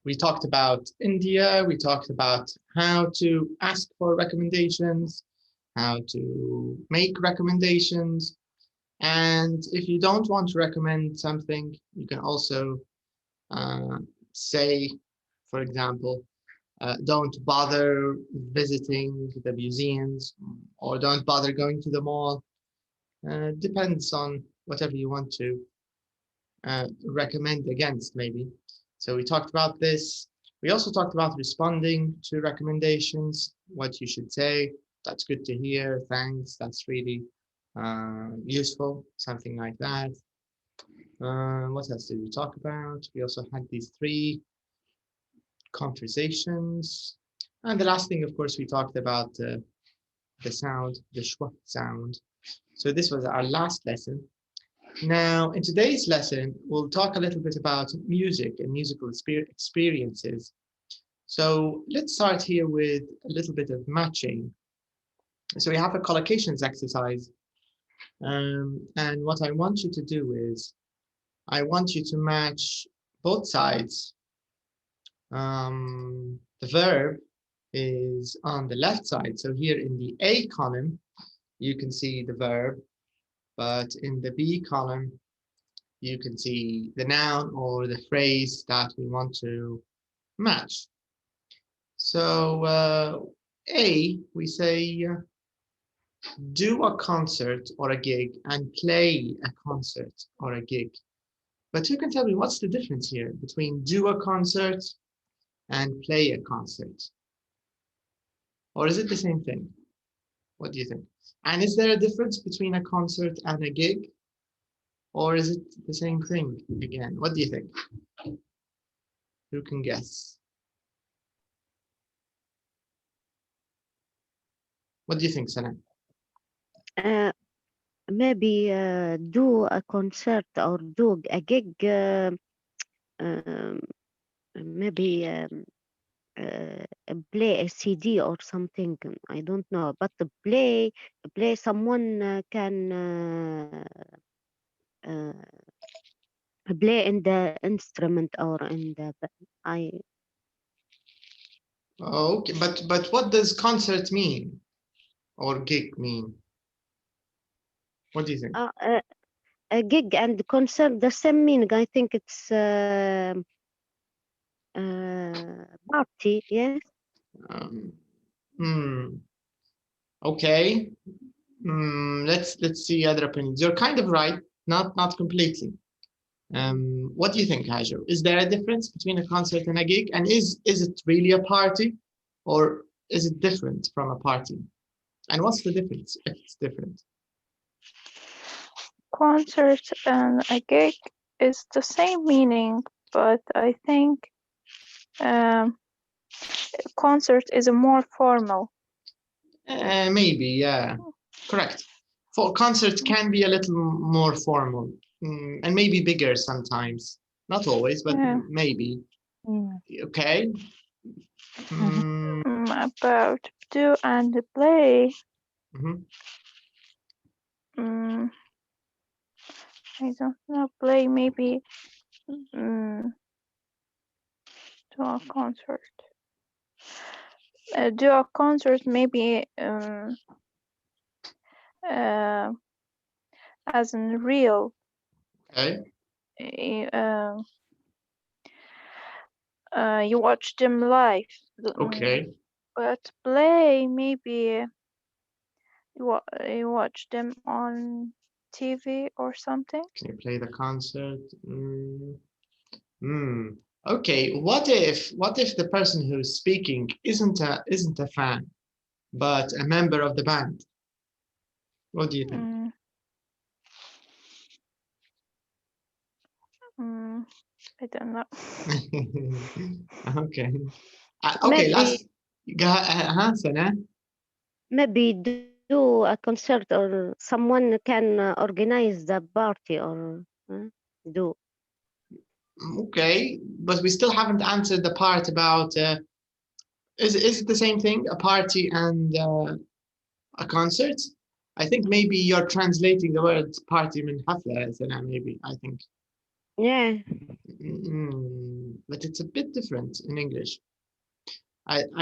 We talked about India. We talked about how to ask for recommendations, how to make recommendations. And if you don't want to recommend something, you can also say, for example, don't bother visiting the museums, or don't bother going to the mall. Depends on whatever you want to recommend against, maybe. So we talked about this. We also talked about responding to recommendations, what you should say. That's good to hear. Thanks. That's really useful. Something like that. What else did we talk about? We also had these 3 conversations. And the last thing, of course, we talked about the sound, the schwa sound. So this was our last lesson. Now, in today's lesson, we'll talk a little bit about music and musical experiences. So let's start here with a little bit of matching. So we have a collocations exercise. And what I want you to do is, I want you to match both sides. The verb is on the left side. So here in the A column, you can see the verb, but in the B column, you can see the noun or the phrase that we want to match. So A, we say, do a concert or a gig and play a concert or a gig. But who can tell me what's the difference here between do a concert and play a concert? Or is it the same thing? What do you think? And is there a difference between a concert and a gig? Or is it the same thing again? What do you think? Who can guess? What do you think, Sana? Maybe do a concert or do a gig, maybe play a CD or something. I don't know, but the play someone can play in the instrument or in the Okay, but what does concert mean or gig mean? What do you think? A gig and concert the same meaning. I think it's party. Yes. Okay. Let's see other opinions. You're kind of right, not completely. What do you think, Hajo? Is there a difference between a concert and a gig? And is it really a party, or is it different from a party? And what's the difference if it's different? Concert and a gig is the same meaning, but I think concert is a more formal. Maybe, yeah, correct. For concert can be a little more formal, and maybe bigger sometimes. Not always, but maybe. Okay. About do and play. I don't know. Play maybe. Do a concert. Do a concert maybe as in real. Okay. You watch them live. Okay. But play maybe you watch them on TV or something. Can you play the concert? Okay. What if the person who's speaking isn't a fan, but a member of the band? What do you think? I don't know. Okay. Okay. Maybe, Last. Sana. Maybe do a concert or someone can organize the party or do. Okay, but we still haven't answered the part about is it the same thing, a party and a concert? I think maybe you're translating the word party min hafla, Sana, maybe, I think. Yeah. but it's a bit different in English.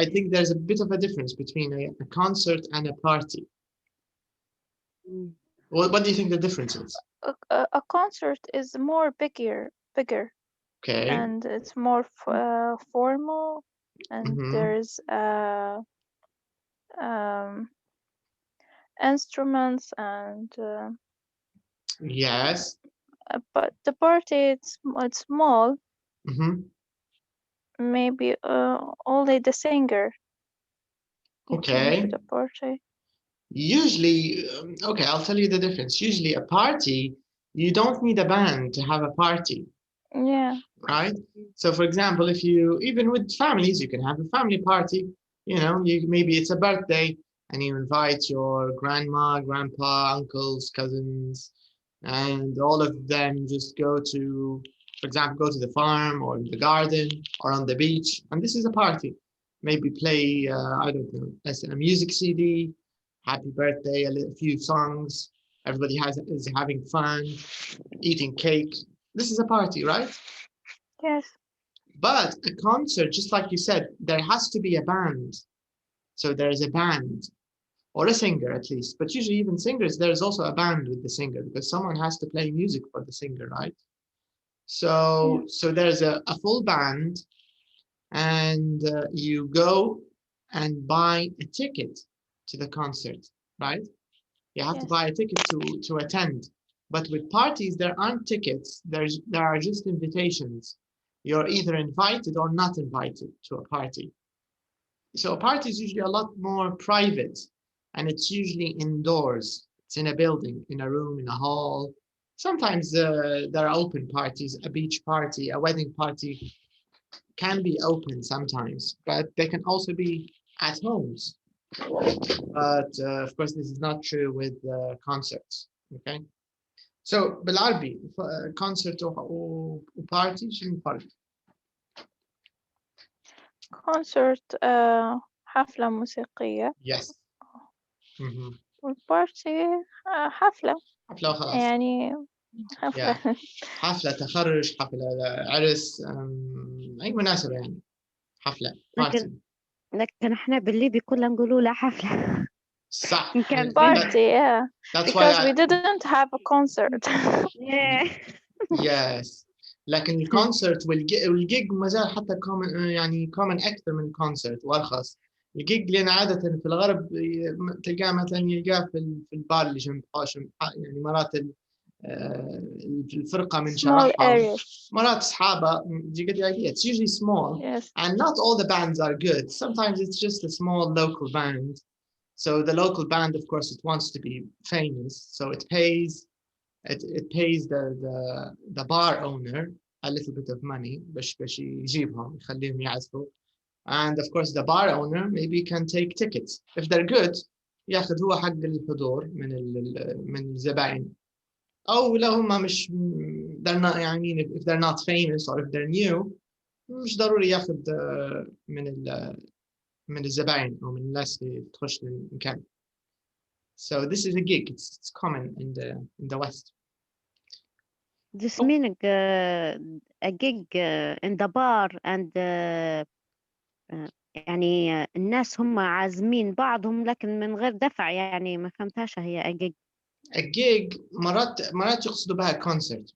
I think there's a bit of a difference between a concert and a party. What do you think the difference is? A concert is more bigger, Okay. and it's more formal, and there's instruments and yes. But the party it's small. Maybe only the singer. Okay. To the party. Usually, okay, I'll tell you the difference. Usually a party, you don't need a band to have a party. Yeah. Right? So for example, if you, even with families, you can have a family party, you know, maybe it's a birthday and you invite your grandma, grandpa, uncles, cousins, and all of them just go to, for example, go to the farm or the garden or on the beach. And this is a party. Maybe play, I don't know, a music CD, happy birthday, a few songs. Everybody is having fun, eating cake. This is a party, right? Yes. But a concert, just like you said, there has to be a band. So there's a band or a singer at least. But usually even singers, there's also a band with the singer because someone has to play music for the singer, right? So there's a full band, and you go and buy a ticket to the concert, right? You have to buy a ticket to attend. But with parties, there aren't tickets. There are just invitations. You're either invited or not invited to a party. So a party is usually a lot more private, and it's usually indoors. It's in a building, in a room, in a hall. Sometimes there are open parties, a beach party, a wedding party can be open sometimes, but they can also be at homes. But of course, this is not true with concerts, okay? So بالعربي concert و party شنو الفرق؟ concert حفلة موسيقية. Yes. والبارتي حفلة وخلاص. يعني حفلة. حفلة تخرج، حفلة عرس، أي مناسبة يعني حفلة party. لكن احنا بالليبي كلنا نقولوا لا حفلة. صح. كان party, yeah. That's because why we didn't have a concert. Yeah. Yes. لكن الكونسرت والجيج ما زال حتى يعني common أكثر من الكونسرت وأرخص. الجيج لأن عادة في الغرب تلقاه مثلا يلقاه في البار اللي جنب حاشم، يعني مرات الفرقة من شرحها مرات أصحابها. Do you get the idea? It's usually small. Yes. And not all the bands are good. Sometimes it's just a small local band. So the local band, of course, it wants to be famous. So it pays the bar owner a little bit of money باش يجيبهم يخليهم يعزفوا. And of course the bar owner maybe can take tickets. If they're good ياخذ هو حق الحضور من الزبائن. أو لو هم مش they're not يعني if they're not famous or if they're new مش ضروري ياخذ من الزبائن أو من الناس اللي تخش المكان. So this is a gig. It's common in the West. This meaning a gig in the bar and يعني الناس هم عازمين بعضهم لكن من غير دفع، يعني ما فهمتهاش هي a gig. A gig مرات يقصدوا بها concert،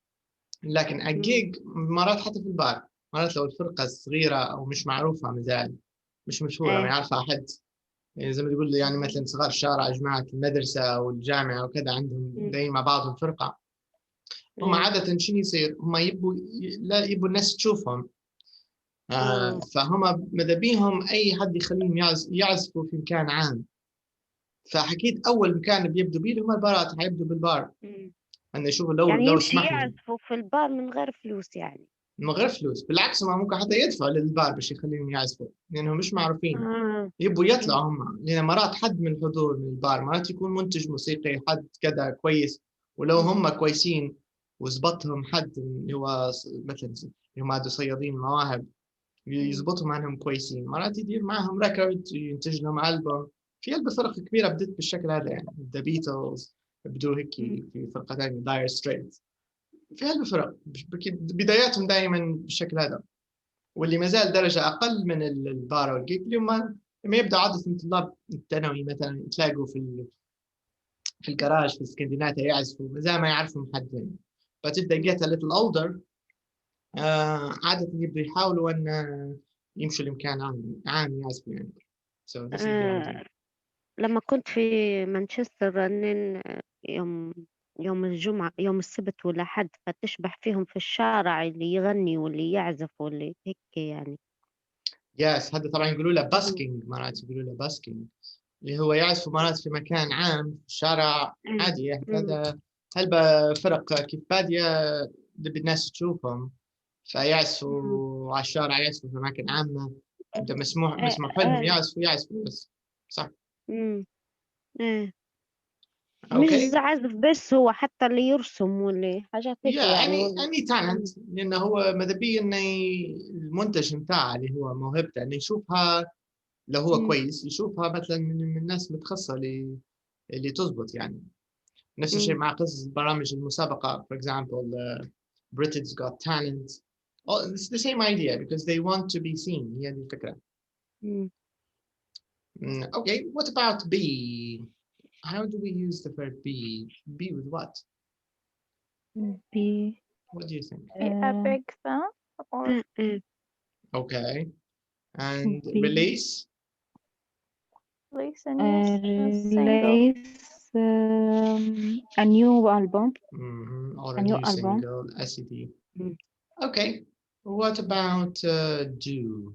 لكن a gig مرات حتى في البار، مرات لو الفرقة صغيرة أو مش معروفة مازال مش مشهورة ما يعرفها أحد، يعني زي ما تقول يعني مثلا صغار الشارع جماعة المدرسة أو الجامعة وكذا عندهم دايما مع بعضهم فرقة، هم عادة شنو يصير؟ هم يبوا الناس تشوفهم، فهم ماذا بيهم أي حد يخليهم يعزفوا في مكان عام. فحكيت أول مكان بيبدوا بيه هم البارات، حيبدوا بالبار. أن يشوفوا لو يعني يمشي يعزفوا في البار من غير فلوس، يعني من غير فلوس، بالعكس هم ممكن حتى يدفعوا للبار باش يخليهم يعزفوا لأنهم مش معروفين. يبوا يطلعوا هم، لأن مرات حد من الحضور من البار مرات يكون منتج موسيقي حد كذا كويس، ولو هم كويسين وزبطهم حد اللي هو مثلا هم هادو صيادين مواهب يزبطهم عنهم كويسين، مرات يدير معهم ريكورد ينتج لهم ألبوم. في فرق كبيرة بدت بالشكل هذا، يعني The Beatles بدوا هيك في فرقة ثانية Dire Straits، في فرق بداياتهم دائما بالشكل هذا. واللي ما زال درجة أقل من البارا والجيك، اللي هم لما يبدأ عادة طلاب الثانوي مثلا تلاقوا في الجراج في اسكندنافيا يعزفوا زي ما يعرفوا محدين. But if they get a little older عادة يبدوا يحاولوا أن يمشوا الإمكان عام يعزفوا يعني. So this is the idea. لما كنت في مانشستر رنين يوم الجمعة يوم السبت ولا حد، فتشبح فيهم في الشارع اللي يغني واللي يعزف واللي هيك يعني. Yes هذا طبعا يقولوا له باسكينج، مرات يقولوا له باسكينج اللي هو يعزفوا مرات في مكان عام في الشارع عادي. هذا هلبة فرق كيف بادية الناس تشوفهم فيعزفوا على الشارع، يعزفوا في أماكن عامة، إذا مسموح لهم يعزفوا بس. صح. مش Okay. عازف بس، هو حتى اللي يرسم واللي حاجات هيك يعني. any talent، لأنه هو ماذا بيه إنه المنتج متاعه اللي هو موهبته إنه يشوفها لو هو كويس، يشوفها مثلا من الناس متخصصة اللي تزبط يعني. نفس الشيء مع قصص برامج المسابقة for example Britain's Got Talent. Oh, it's the same idea because they want to be seen. هي دي الفكرة. Okay, what about be? How do we use the verb be? Be with what? Be. What do you think? Be a big fan or. Okay, and release? Release a new single. A new album. Or a new single, SED. Okay, what about do?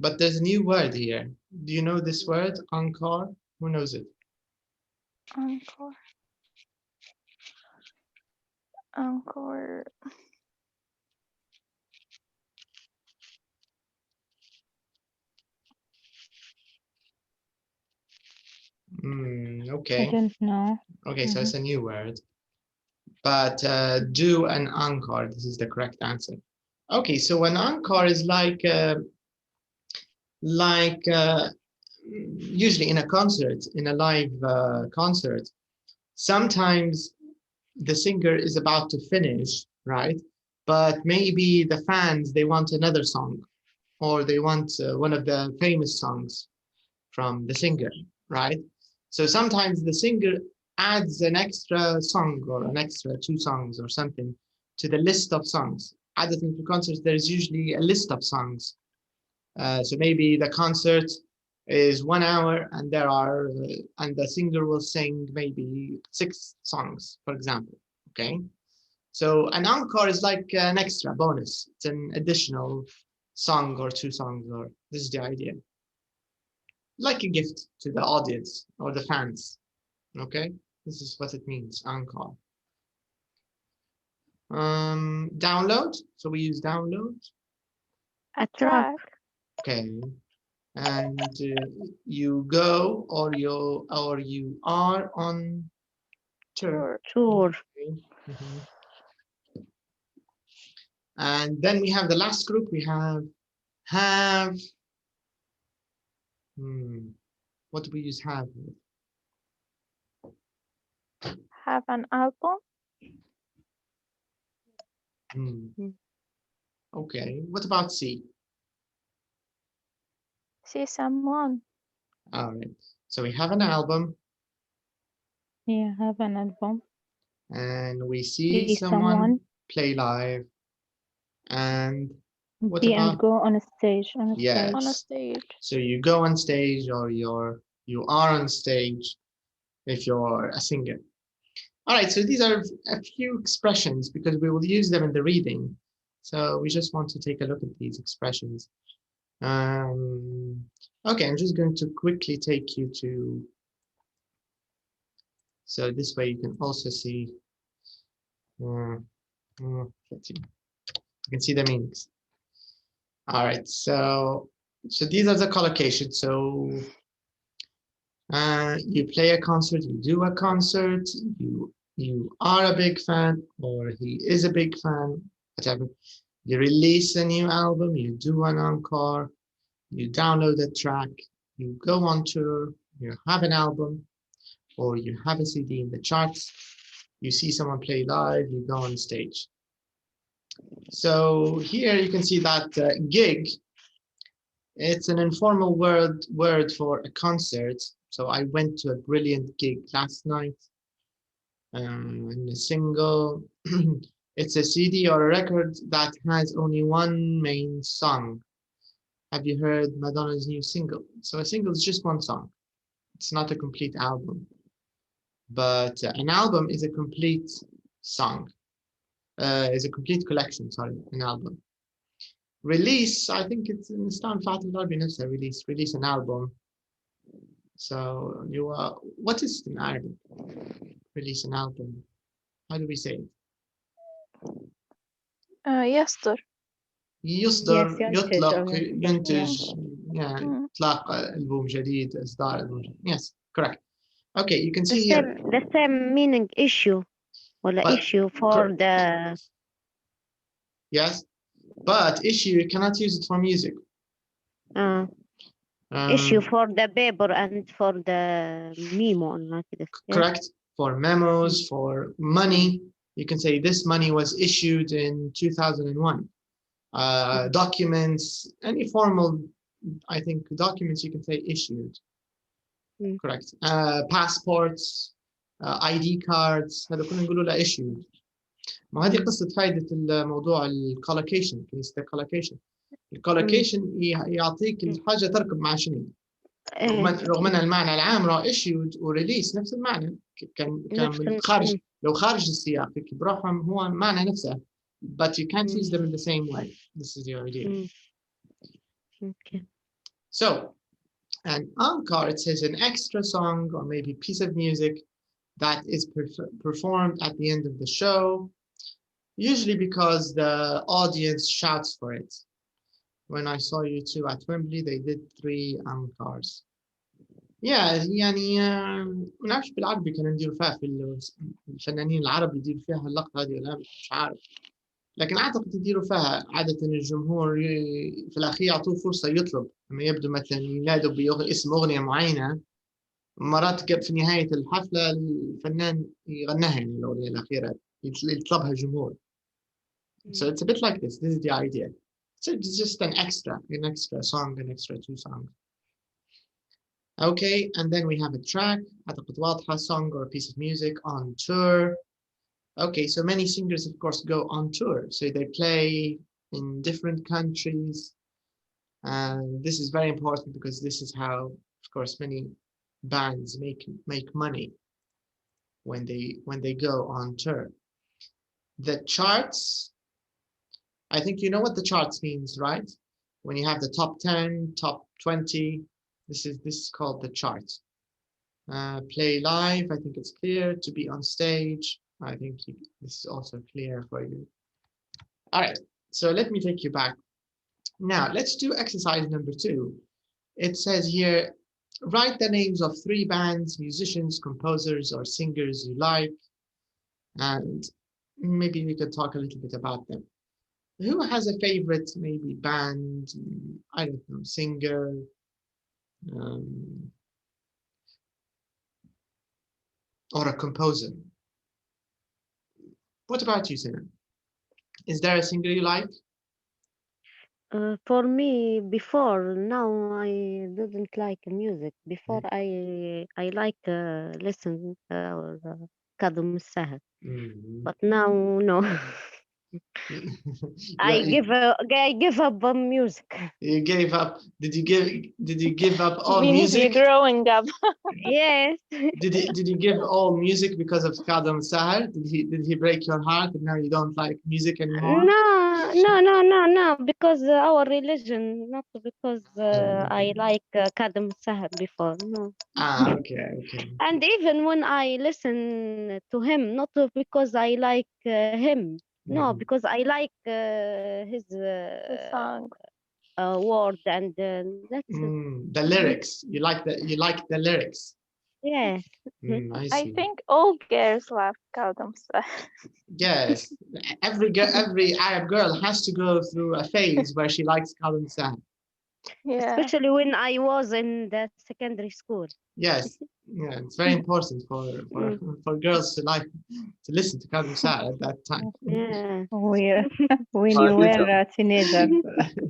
But there's a new word here. Do you know this word, encore? Who knows it? Encore. Encore. Okay. I don't know. Okay, so it's a new word. But do an encore, this is the correct answer. Okay, so an encore is like usually in a concert, in a live concert, sometimes the singer is about to finish, right? But maybe the fans, they want another song, or they want one of the famous songs from the singer, right? So sometimes the singer adds an extra song or an extra 2 songs or something to the list of songs. At the concerts, there's usually a list of songs. So maybe the concert is 1 hour and there are, and the singer will sing maybe 6 songs, for example, okay? So an encore is like an extra bonus. It's an additional song or 2 songs, or this is the idea. Like a gift to the audience or the fans, okay? This is what it means, encore. Download, so we use download. A track. Okay, and you go or you are on tour. Okay. And then we have the last group. We have what do we use have? Have an album. Okay, what about see? See someone. All right, so we have an album. Yeah, have an album. And we see someone play live. And what about? And go on a stage. Yes. On a stage. So you go on stage, or you are on stage if you're a singer. All right, so these are a few expressions because we will use them in the reading. So we just want to take a look at these expressions. Okay, I'm just going to quickly take you to, so this way you can also see, let's see, you can see the meanings. All right, so these are the collocations. So you play a concert, you do a concert, you are a big fan, or he is a big fan, whatever. You release a new album, you do an encore, you download a track, you go on tour, you have an album, or you have a CD in the charts, You see someone play live, you go on stage. So here you can see that gig. It's an informal word for a concert. So I went to a brilliant gig last night. And a single. It's a CD or a record that has only one main song. Have you heard Madonna's new single? So a single is just one song. It's not a complete album. But an album is a complete song. Is a complete collection, sorry, an album. Release, I think it's in نستعمل بالعربي نفسها release an album. So what is an album? Release an album. How do we say it? يصدر. يصدر، يطلق، ينتج. ينتج، يعني إطلاق ألبوم جديد، إصدار ألبوم جديد. Yes, correct. Okay, you can see here. The same meaning issue. ولا But- issue for the. Yes, but issue, you cannot use it for music. Issue for the paper and for the memo. Like this. Correct. For memos, for money, you can say this money was issued in 2001. Documents, any formal, I think documents you can say issued. Correct. Passports, ID cards, هذا كله نقوله له issued. ما هذه قصة فائدة الموضوع الكولوكيشن. كنيسة الكولوكيشن. الكولوكيشن يعطيك الحاجة تركب مع شنو. رغم ان المعنى العام راه issued وريليس نفس المعنى. كان خارج، لو خارج السياق بروحهم هو المعنى نفسه. But you can't use them in the same way. This is the idea. Okay. So, an encore, it says an extra song or maybe piece of music that is performed at the end of the show, usually because the audience shouts for it. When I saw you two at Wembley, they did 3 encores. Yeah, يعني ما نعرفش بالعربي كانوا نديروا فيها في الفنانين العرب يديروا فيها اللقطة هذه ولا مش عارف. لكن أعتقد يديروا فيها عادة الجمهور في الأخير يعطوه فرصة يطلب لما يبدو مثلا ينادوا باسم أغنية معينة. مرات في نهاية الحفلة الفنان يغناها يعني الأغنية الأخيرة يطلبها الجمهور. So it's a bit like this. This is the idea. So it's just an extra song, an extra 2 songs. Okay, and then we have a track, أعتقد واضحة, song or a piece of music on tour. Okay, so many singers, of course, go on tour. So they play in different countries. And this is very important because this is how, of course, many bands make money when they go on tour. The charts, I think you know what the charts means, right? When you have the top 10, top 20, this is called the chart. Play live, I think it's clear. To be on stage, I think this is also clear for you. All right, so let me take you back. Now let's do exercise number 2. It says here, write the names of 3 bands, musicians, composers, or singers you like. And maybe we could talk a little bit about them. Who has a favorite, maybe band, I don't know, singer, or a composer? What about you, Sana? Is there a singer you like? For me, before, now I didn't like music. Before I like listen or كاظم الساهر. But now no. I give up on music. You gave up. Did you give up all means music? you're growing up. Yes. Did you give all music because of Kadam Sahar? Did he break your heart and now you don't like music anymore? No. Because our religion, not because I like Kadam Sahar before. No. Okay. And even when I listen to him, not because I like him. No, because I like his song. word and that's it. The lyrics. You like the lyrics. Yes. I see. I think all girls love Kadam Sahar. Yes, every Arab girl has to go through a phase where she likes Kadam Sahar. Yeah. Especially when I was in the secondary school. Yes, Yeah, it's very important for girls to listen to Kazim Sa'ar at that time. Yeah. When you were a teenager.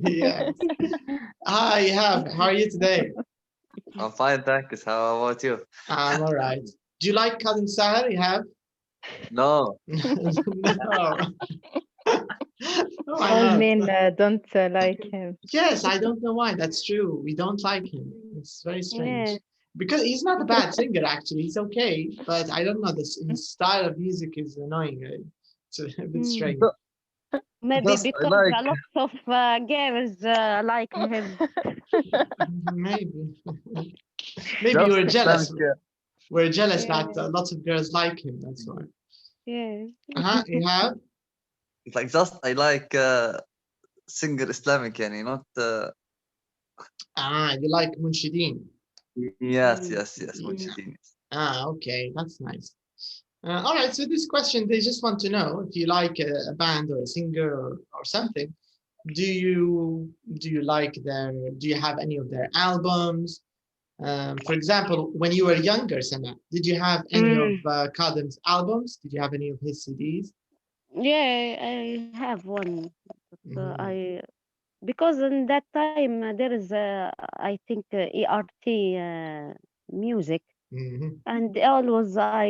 Yes. Hi, how are you today? I'm fine, thanks. How about you? I'm all right. Do you like Kazim Sa'ar? You have? No. No. Why All not? men don't like him. Yes, I don't know why. That's true. We don't like him. It's very strange. Yeah. Because he's not a bad singer, actually. He's okay, but I don't know. His style of music is annoying. It's a bit strange. Maybe Just because like- a lot of girls like him. Maybe. Maybe you were just jealous. Islamic, We're jealous Yeah. that lots of girls like him. That's why. Yeah. You have? it's like just I like singer Islamic, yani, not. You like Munshideen. Yes, Mm. yes. Yeah. Munshideen, yes. Okay, that's nice. All right, so this question, they just want to know if you like a band or a singer or something. Do you like do you have any of their albums? For example, when you were younger, Sana, did you have any of Kadim's albums? Did you have any of his CDs? Yeah, I have one. Because in that time there is I think ERT music, and always I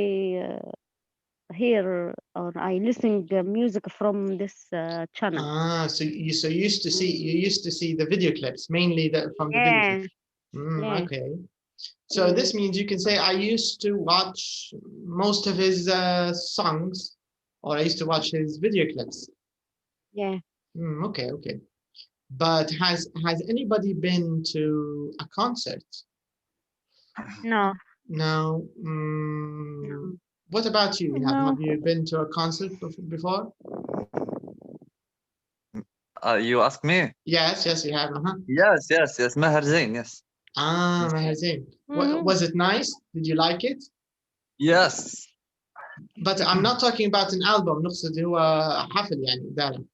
hear or I listen music from this channel. So you used to see the video clips mainly from the video clips. Yeah. Okay. So this means you can say I used to watch most of his songs, or I used to watch his video clips. Yeah. Okay. But has anybody been to a concert? No. No. What about you? No. Have you been to a concert before? You ask me? Yes, you have. Yes. Maher Zain, yes. Maher Zain. Was it nice? Did you like it? Yes. But I'm not talking about an album. نقصد هو حفل يعني دارة.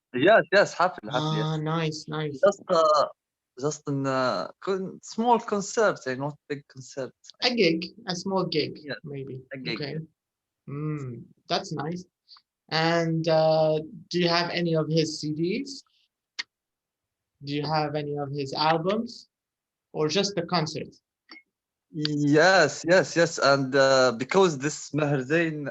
Yes. حفل yes. Nice. Just in small concert, not big concert. A small gig, Yeah, maybe. a gig, Okay. yeah. That's nice. And do you have any of his CDs? Do you have any of his albums, or just the concert? Yes. And because this Maher Zain,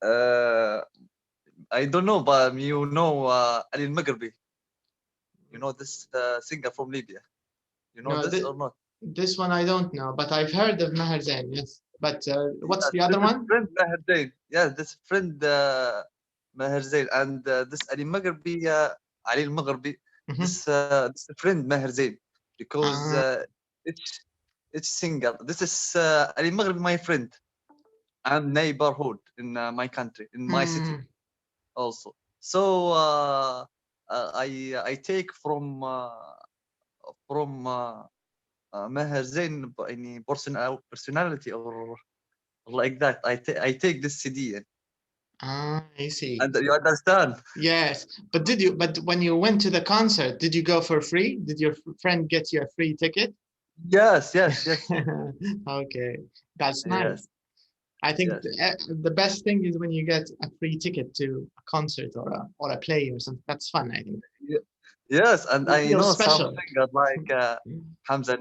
I don't know, but you know Ali al-Maghribi. You know this singer from Libya. You know this or not? This one I don't know, but I've heard of Maher Zain, yes. But what's the other one? Friend Maher Zain. Yeah, this friend Maher Zain, and this Ali al-Maghribi, Ali al-Maghribi. This friend Maher Zain, because each singer. This is Ali al-Maghribi, my friend, and neighborhood in my country, in my city, also. So I take from Maher Zain any personality or like that. I take this CD. I see. And you understand? Yes, but when you went to the concert, did you go for free? Did your friend get you a free ticket? Yes. Okay, that's nice. Yes. I think the best thing is when you get a free ticket to a concert or a play or something. That's fun, I think. Yes, and I know special. some singers like Hamza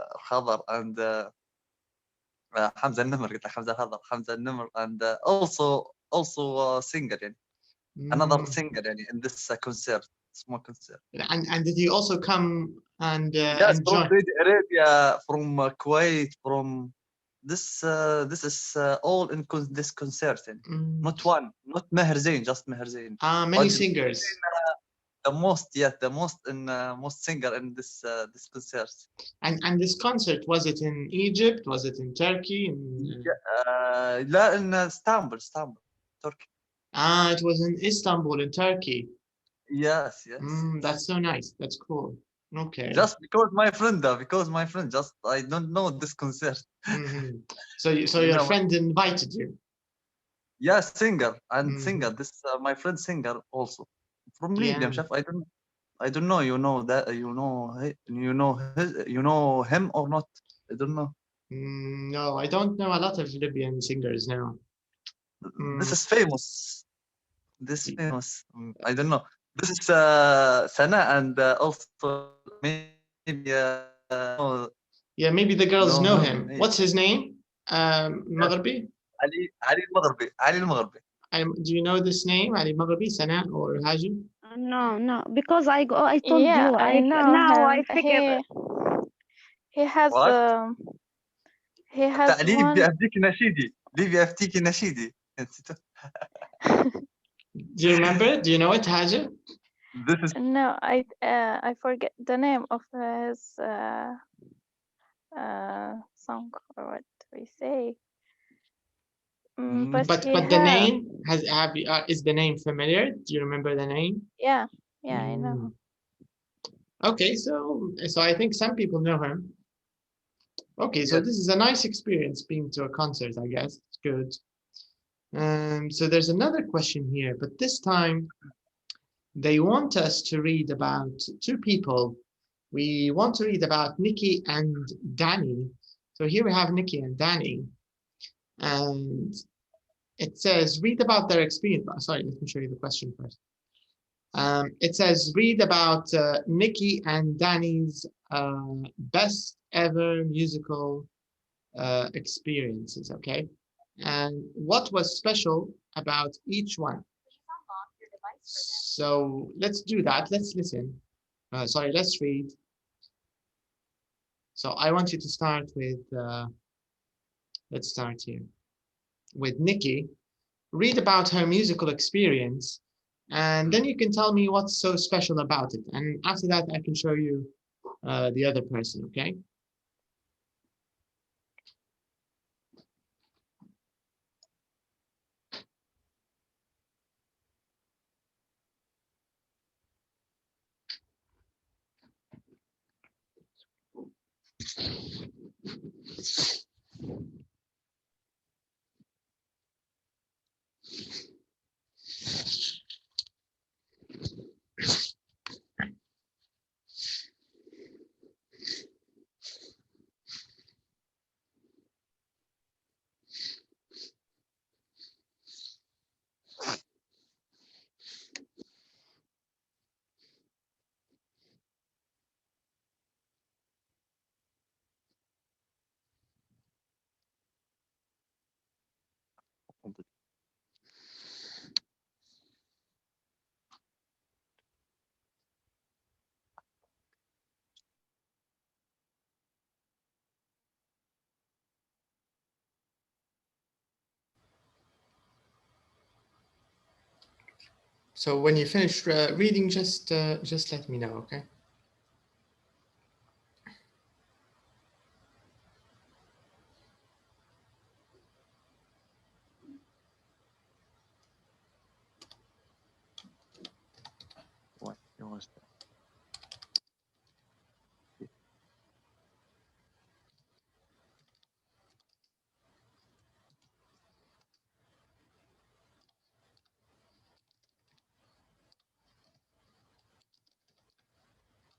al-Khadar and Hamza al-Nimr, Hamza al-Nimr, and also singer, another singer in this concert, small concert. And did you also come and yes, enjoy? From Saudi Arabia, from Kuwait, from this is all in this concert. Not one, not Maher Zain, just Maher Zain. Many singers. The most singer in this concert. And this concert, was it in Egypt? Was it in Turkey? لا, in Istanbul, Turkey. It was in Istanbul, in Turkey. Yes. That's so nice. That's cool. Okay. Just because my friend, just I don't know this concert. So your friend invited you? Yes, singer. This my friend singer also from Libya. I don't know. You know that. You know him or not? I don't know. No, I don't know a lot of Libyan singers now. This is famous. This famous. I don't know. This is Sana and also maybe. Yeah, maybe the girls know him. Maybe. What's his name? Maghribi? Ali al-Maghribi. Ali al-Maghribi. Do you know this name? Ali Maghribi, Sana or Haji? No, because I told Yeah, you. I know now him. I figure. He has What? he has تعليب one. بيأفتيكي نشيدي. ليه بيأفتيكي نشيدي. Do you remember? Do you know it, Haji? This is No, I forget the name of his song, or what we say. But he the has, name is the name familiar? Do you remember the name? yeah, I know. Okay, so I think some people know him. Okay, so this is a nice experience being to a concert, I guess. It's good. So there's another question here, but this time they want us to read about two people. We want to read about Nikki and Danny. So here we have Nikki and Danny. And it says, read about their experience. Oh, sorry, let me show you the question first. It says, read about Nikki and Danny's best ever musical experiences, okay? And what was special about each one? So let's do that. Let's listen. Sorry, let's read. So I want you to start with, let's start here. With Nikki. Read about her musical experience, and then you can tell me what's so special about it. And after that, I can show you the other person, okay? So when you finish reading, just let me know, okay? what was that?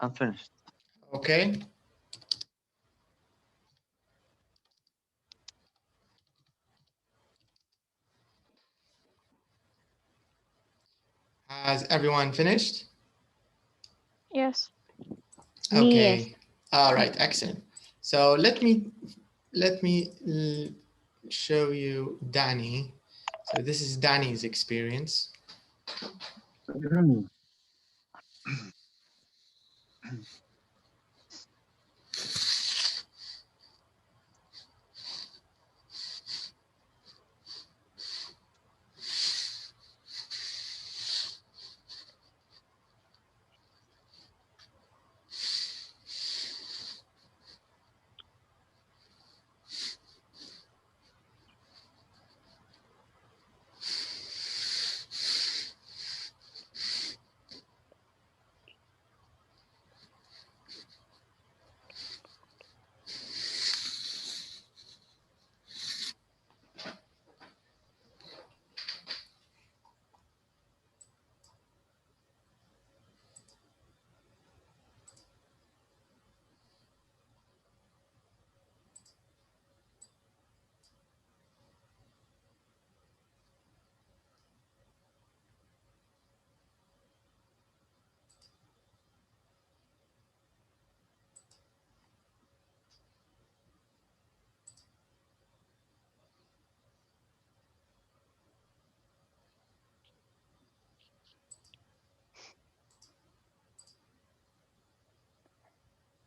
I'm finished. Okay. Has everyone finished? Yes. Okay. Yes. All right. Excellent. So let me show you Danny. So this is Danny's experience.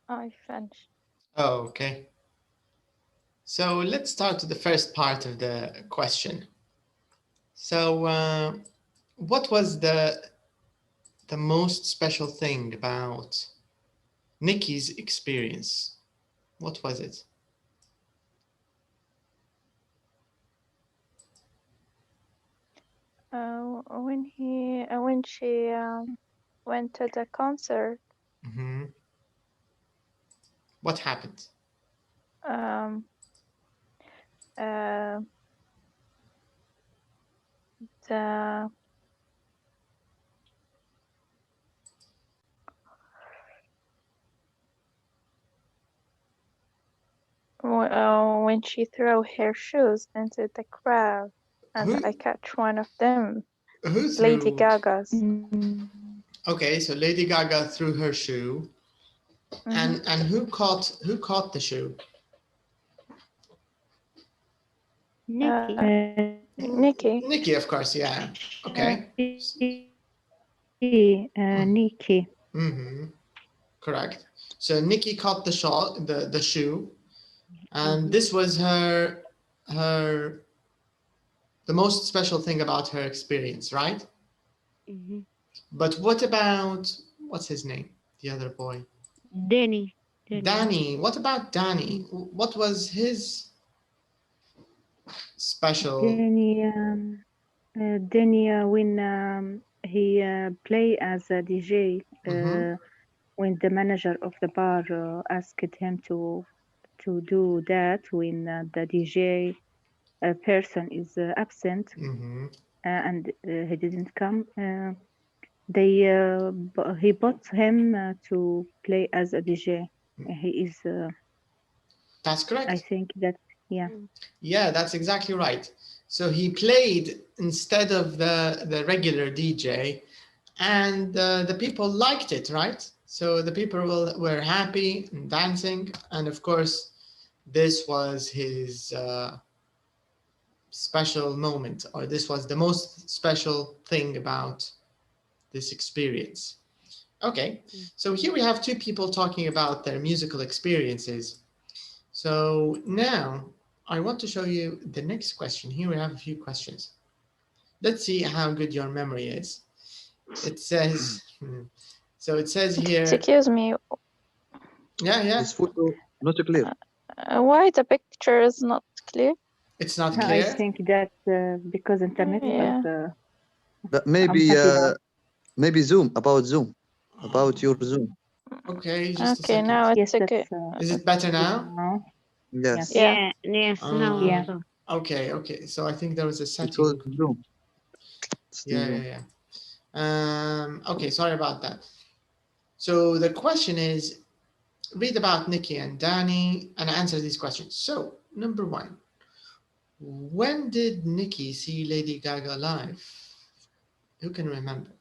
I finished. Oh, okay. So let's start with the first part of the question. So what was the most special thing about Nikki's experience? What was it? When she went to the concert. Mm-hmm. What happened? When she threw her shoes into the crowd, and I catch one of them. Who threw? Lady Gaga's. Okay, so Lady Gaga threw her shoe, and who caught the shoe? Nikki. Nikki, of course, yeah. Okay. Nikki. Mm-hmm. Correct. So Nikki caught the shoe, and this was the most special thing about her experience, right? Mm-hmm. But what about, what's his name? The other boy? Danny. What about Danny? What was his special? Danny when he play as a DJ, when the manager of the bar asked him to do that when the DJ person is absent, and he didn't come, he bought him to play as a DJ. He is. That's correct. I think that, yeah. Yeah, that's exactly right. So he played instead of the regular DJ, and the people liked it, right? So the people were happy and dancing, and of course, this was his special moment, or this was the most special thing about this experience. Okay, so here we have two people talking about their musical experiences. So now I want to show you the next question. Here we have a few questions. Let's see how good your memory is. It says, so it says here. Excuse me. Yeah. This photo not clear. Why the picture is not clear? It's not clear. I think that because internet. Yeah. But maybe Zoom, about your Zoom. Okay, just a second. Now it's okay. Is it better now? Yes. Yeah. Yes. No. Yeah. Okay. So I think there was a setting. Because Zoom. Yeah. Okay, sorry about that. So the question is, read about Nikki and Danny and answer these questions. So number one, when did Nikki see Lady Gaga live? Who can remember?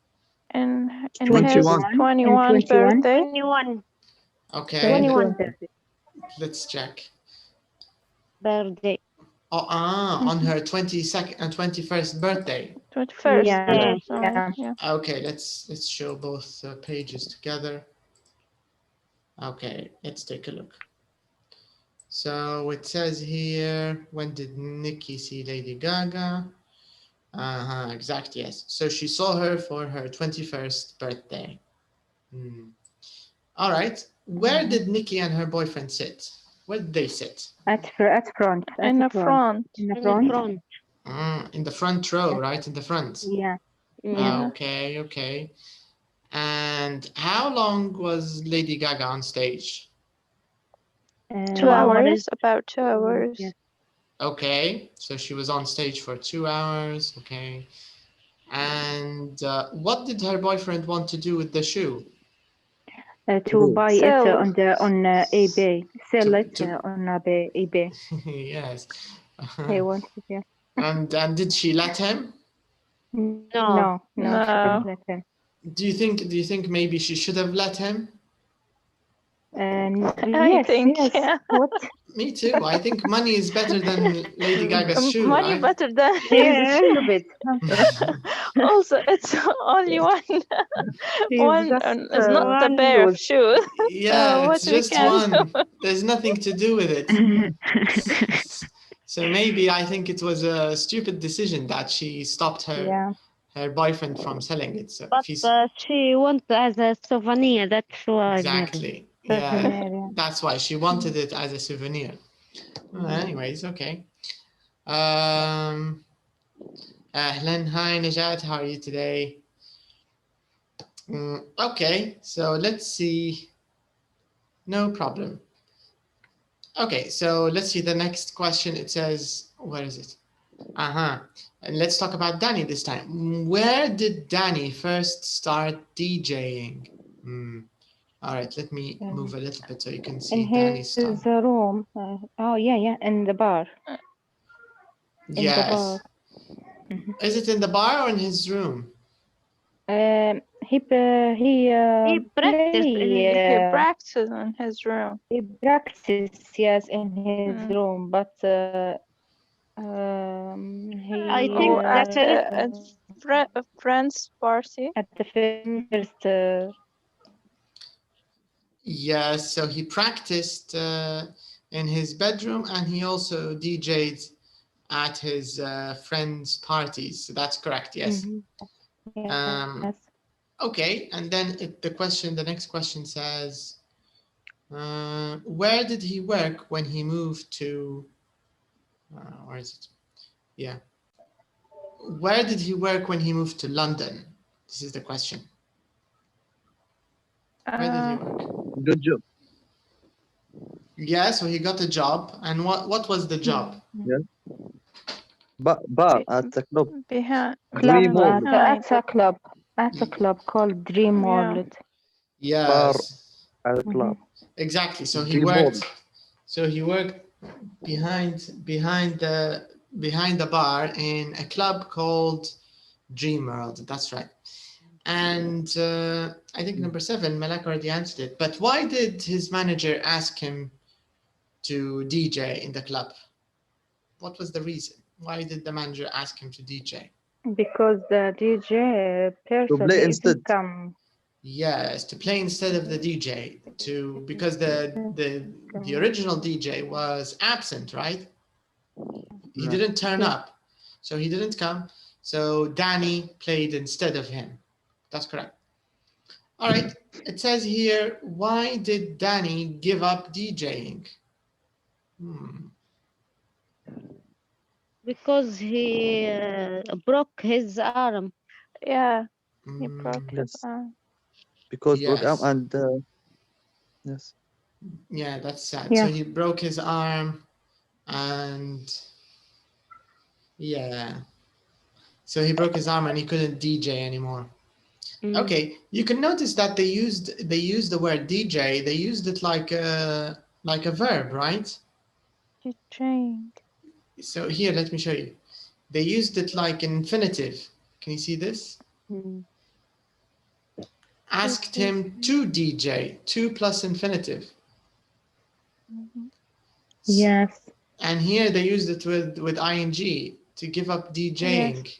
In 21. his 21 birthday. 21. Okay. 21 Let's check. birthday. On her 22nd and 21st birthday. 21st. Yeah. Okay, let's show both pages together. Okay, let's take a look. So it says here, when did Nikki see Lady Gaga? Exactly, yes. So she saw her for her 21st birthday. All right. Where did Nikki and her boyfriend sit? Where did they sit? At front. In the front. In the front row, right? In the front. Yeah. Okay. And how long was Lady Gaga on stage? 2 hours. About 2 hours. Yeah. Okay, so she was on stage for 2 hours. Okay. And what did her boyfriend want to do with the shoe? To buy it on eBay. Sell it on eBay. Yes. He wanted, yeah. And did she let him? No. She didn't let him. Do you think maybe she should have let him? I think, yes. yeah. What? Me too. I think money is better than Lady Gaga's shoe, Money right? better than Yeah. Stupid. also it's only one one it's not a one pair of loose. shoes. Yeah, what it's we just can one. There's nothing to do with it. So maybe I think it was a stupid decision that she stopped her boyfriend from selling it. So but if he's she wants as a souvenir. That's why. Maybe. exactly, yeah, that's why she wanted it as a souvenir. Well, anyways, okay. Ahlan, hi Najat, how are you today? Okay, so let's see. No problem. Okay, so let's see the next question. It says, where is it? And let's talk about Danny this time. Where did Danny first start DJing? All right, let me move a little bit so you can see Danny's start. In his room. In the bar. Yes. Is it in the bar or in his room? He practiced he practiced in his room. He practiced, yes, in his room, but he I think at a friend's party. At the first. Yes, so he practiced in his bedroom, and he also DJ'd at his friends' parties. So that's correct, yes. Yes. Okay, and then the next question says, where did he work when he moved to, where is it? Yeah. Where did he work when he moved to London? This is the question. Where did he work? Good job. Yeah, so he got a job. And what was the job? Yeah. Bar at the club. Behind. At a club. At a club called Dream World. Yes. Bar at a club. Exactly. So he Dream worked. World. So he worked behind the bar in a club called Dream World. That's right. And I think number 7, Malak already answered it. But why did his manager ask him to DJ in the club? What was the reason? Why did the manager ask him to DJ? Because the DJ person didn't come. Yes, to play instead of the DJ. Because the original DJ was absent, right? He didn't turn up, so he didn't come. So Danny played instead of him. That's correct. All right. It says here, why did Danny give up DJing? Because he broke his arm. Yeah, he broke his arm. Because broke arm and yes. Yeah, that's sad. Yeah. So he broke his arm, and so he broke his arm and he couldn't DJ anymore. Okay, you can notice that they used the word DJ. They used it like a verb, right? DJing. So here, let me show you. They used it like an infinitive. Can you see this? Asked him to DJ, to plus infinitive. Yes. And here they used it with ing to give up DJing.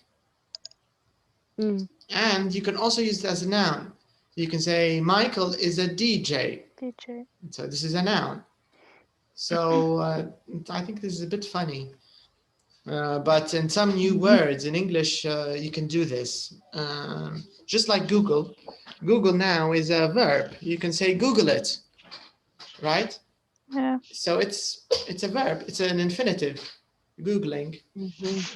Yes. And you can also use it as a noun. You can say Michael is a DJ. DJ. So this is a noun. So I think this is a bit funny. But in some new words in English, you can do this. Just like Google. Google now is a verb. You can say Google it, right? Yeah. So it's a verb. It's an infinitive. Googling.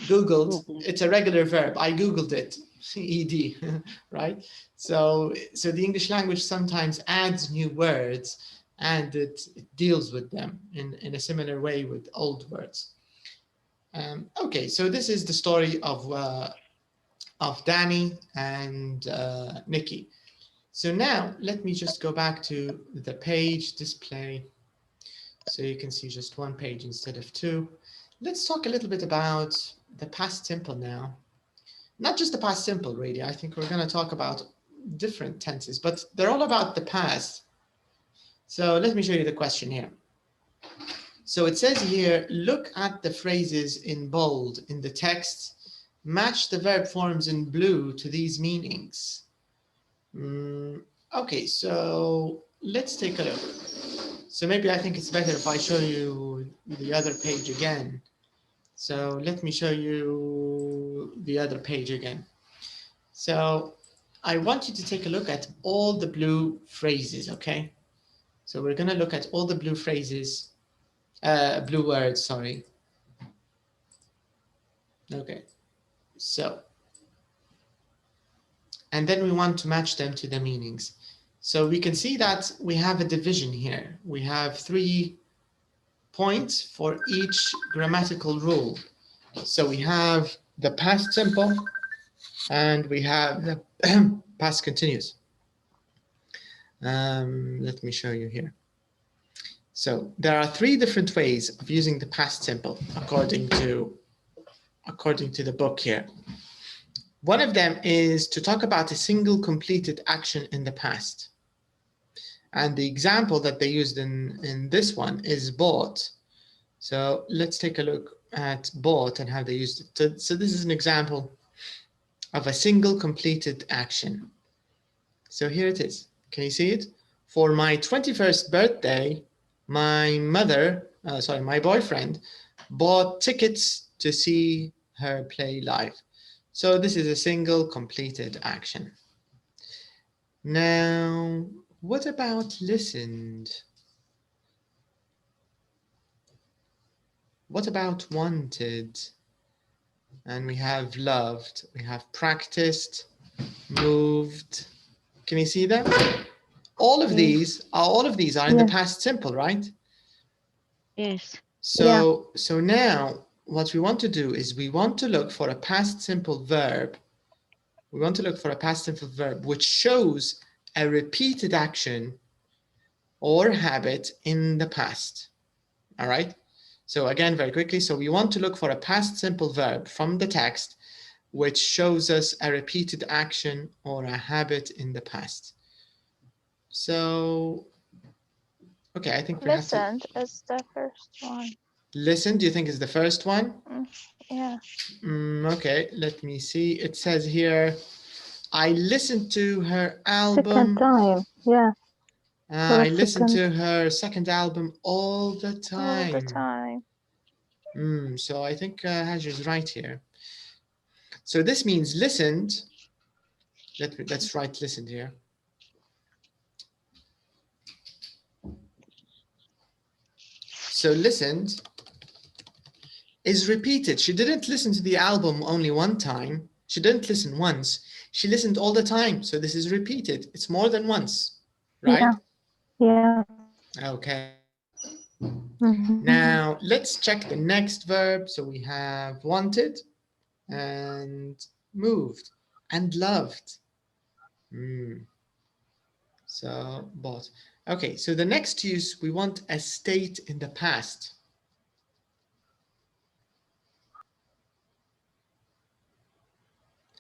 Googled. It's a regular verb. I Googled it. ed, right? So the English language sometimes adds new words, and it deals with them in a similar way with old words. Okay, so this is the story of Danny and Nikki. So now let me just go back to the page display so you can see just one page instead of 2. Let's talk a little bit about the past simple now. Not just the past simple, really. I think we're going to talk about different tenses, but they're all about the past. So let me show you the question here. So it says here, look at the phrases in bold in the text. Match the verb forms in blue to these meanings. Okay, so let's take a look. So maybe I think it's better if I show you the other page again. So let me show you the other page again. So I want you to take a look at all the blue phrases, okay? So we're gonna look at all the blue phrases, blue words, sorry. Okay, so, and then we want to match them to the meanings. So we can see that we have a division here. We have 3 points for each grammatical rule. So we have the past simple and we have the past continuous. Let me show you here. So there are 3 different ways of using the past simple according to the book here. One of them is to talk about a single completed action in the past. And the example that they used in this one is bought. So let's take a look at bought and how they used it. So this is an example of a single completed action. So here it is. Can you see it? For my 21st birthday, my boyfriend bought tickets to see her play live. So this is a single completed action. Now, what about listened? What about wanted? And we have loved, we have practiced, moved. Can you see that? All of these are in the past simple, right? Yes. So now what we want to do is we want to look for a past simple verb. We want to look for a past simple verb which shows a repeated action or habit in the past. All right. So again, very quickly. So we want to look for a past simple verb from the text which shows us a repeated action or a habit in the past. So, okay, I think we have to... Listened is the first one. Listen, do you think is the first one? Yeah. Okay, let me see. It says here, I listened to her album. Second time, yeah. I listened to her second album all the time. All the time. So I think Hajar is right here. So this means listened. Let's write listened here. So listened is repeated. She didn't listen to the album only one time. She didn't listen once. She listened all the time. So this is repeated. It's more than once, right? Yeah. Okay. Mm-hmm. Now let's check the next verb. So we have wanted and moved and loved. So bought. Okay, so the next use, we want a state in the past.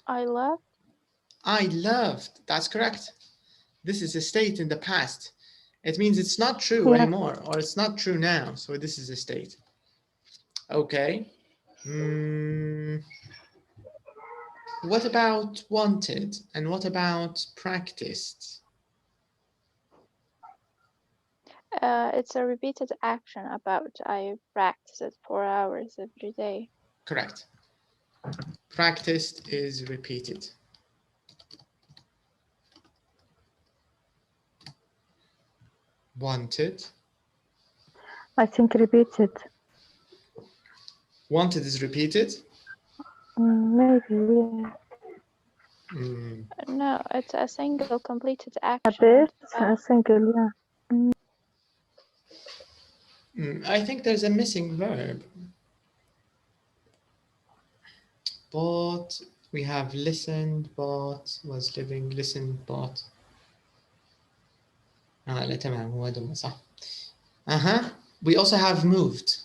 I loved. I loved, that's correct. This is a state in the past. It means it's not true anymore, or it's not true now. So this is a state. Okay. What about wanted? And what about practiced? It's a repeated action about I practice it 4 hours every day. Correct. Practiced is repeated. Wanted. I think repeated. Wanted is repeated? Maybe, yeah. No, it's a single completed action. A bit, a single, yeah. I think there's a missing verb. Bought, we have listened, bought, was living, listened, bought. لا تمام هو ده صح. We also have moved.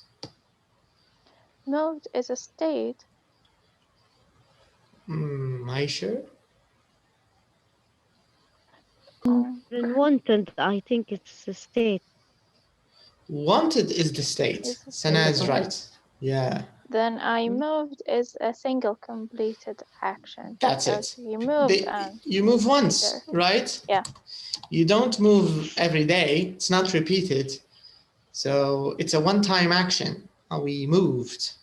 Moved is a state. Are you sure? Unwanted, I think it's a state. Wanted is the state. Is the Sana is state. right. Yeah. Then I moved is a single completed action. That's because it. you moved and You move once, later. right? Yeah. You don't move every day. It's not repeated. So it's a one-time action. We moved.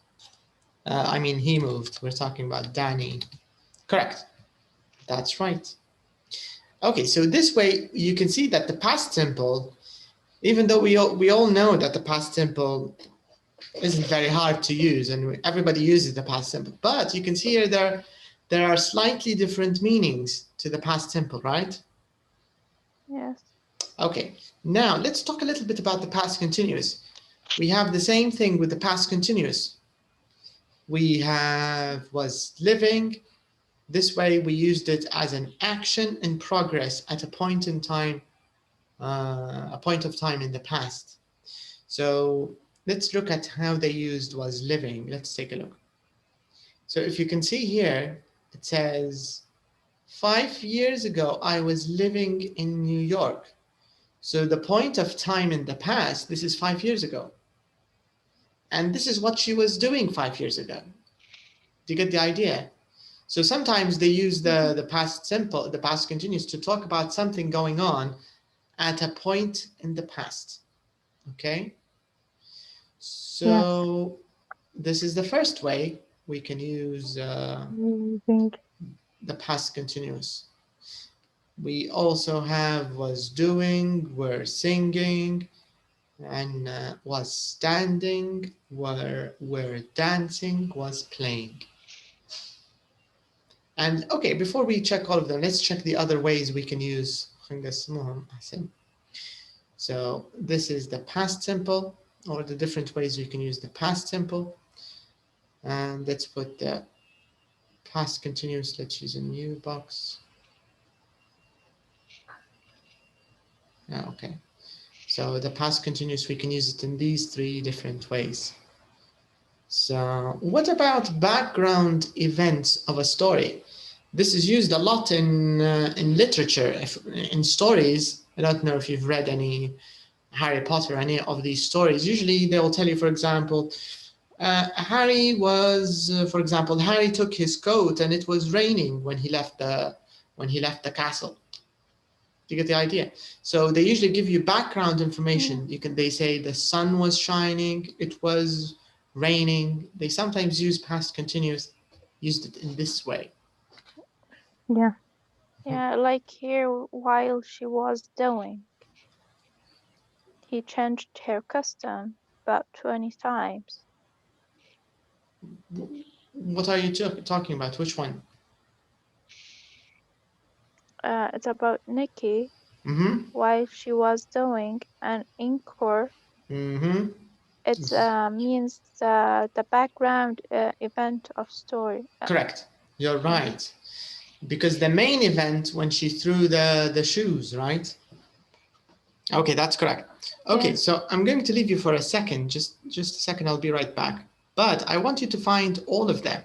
I mean, he moved. We're talking about Danny. Correct. That's right. Okay, so this way you can see that the past simple, even though we all know that the past simple isn't very hard to use and everybody uses the past simple, but you can see here there are slightly different meanings to the past simple, right? Yes. Okay, now let's talk a little bit about the past continuous. We have the same thing with the past continuous. We have was living. This way we used it as an action in progress at a point in time, a point of time in the past. So let's look at how they used was living. Let's take a look. So if you can see here, it says 5 years ago, I was living in New York. So the point of time in the past, this is 5 years ago. And this is what she was doing 5 years ago. Do you get the idea? So sometimes they use the past simple, the past continuous to talk about something going on at a point in the past. Okay? So this is the first way we can use the past continuous. We also have was doing, were singing, and was standing, were dancing, was playing. And okay, before we check all of them, let's check the other ways we can use. So this is the past simple, or the different ways we can use the past simple. And let's put the past continuous. Let's use a new box. Okay. So the past continuous, we can use it in these 3 different ways. So what about background events of a story? This is used a lot in literature, in stories. I don't know if you've read any Harry Potter, any of these stories. Usually they will tell you, for example, Harry was, for example, Harry took his coat and it was raining when he left the castle. Do you get the idea? So they usually give you background information. They say the sun was shining, it was raining. They sometimes use past continuous, used it in this way. Yeah. Yeah, like here while she was doing. He changed her costume about 20 times. What are you talking about? Which one? It's about Nikki Mm-hmm. while she was doing an encore. Mm-hmm. It means the background event of story. Correct. You're right. Because the main event when she threw the shoes, right? Okay, that's correct. Okay, Yeah. so I'm going to leave you for a second. Just a second, I'll be right back. But I want you to find all of them.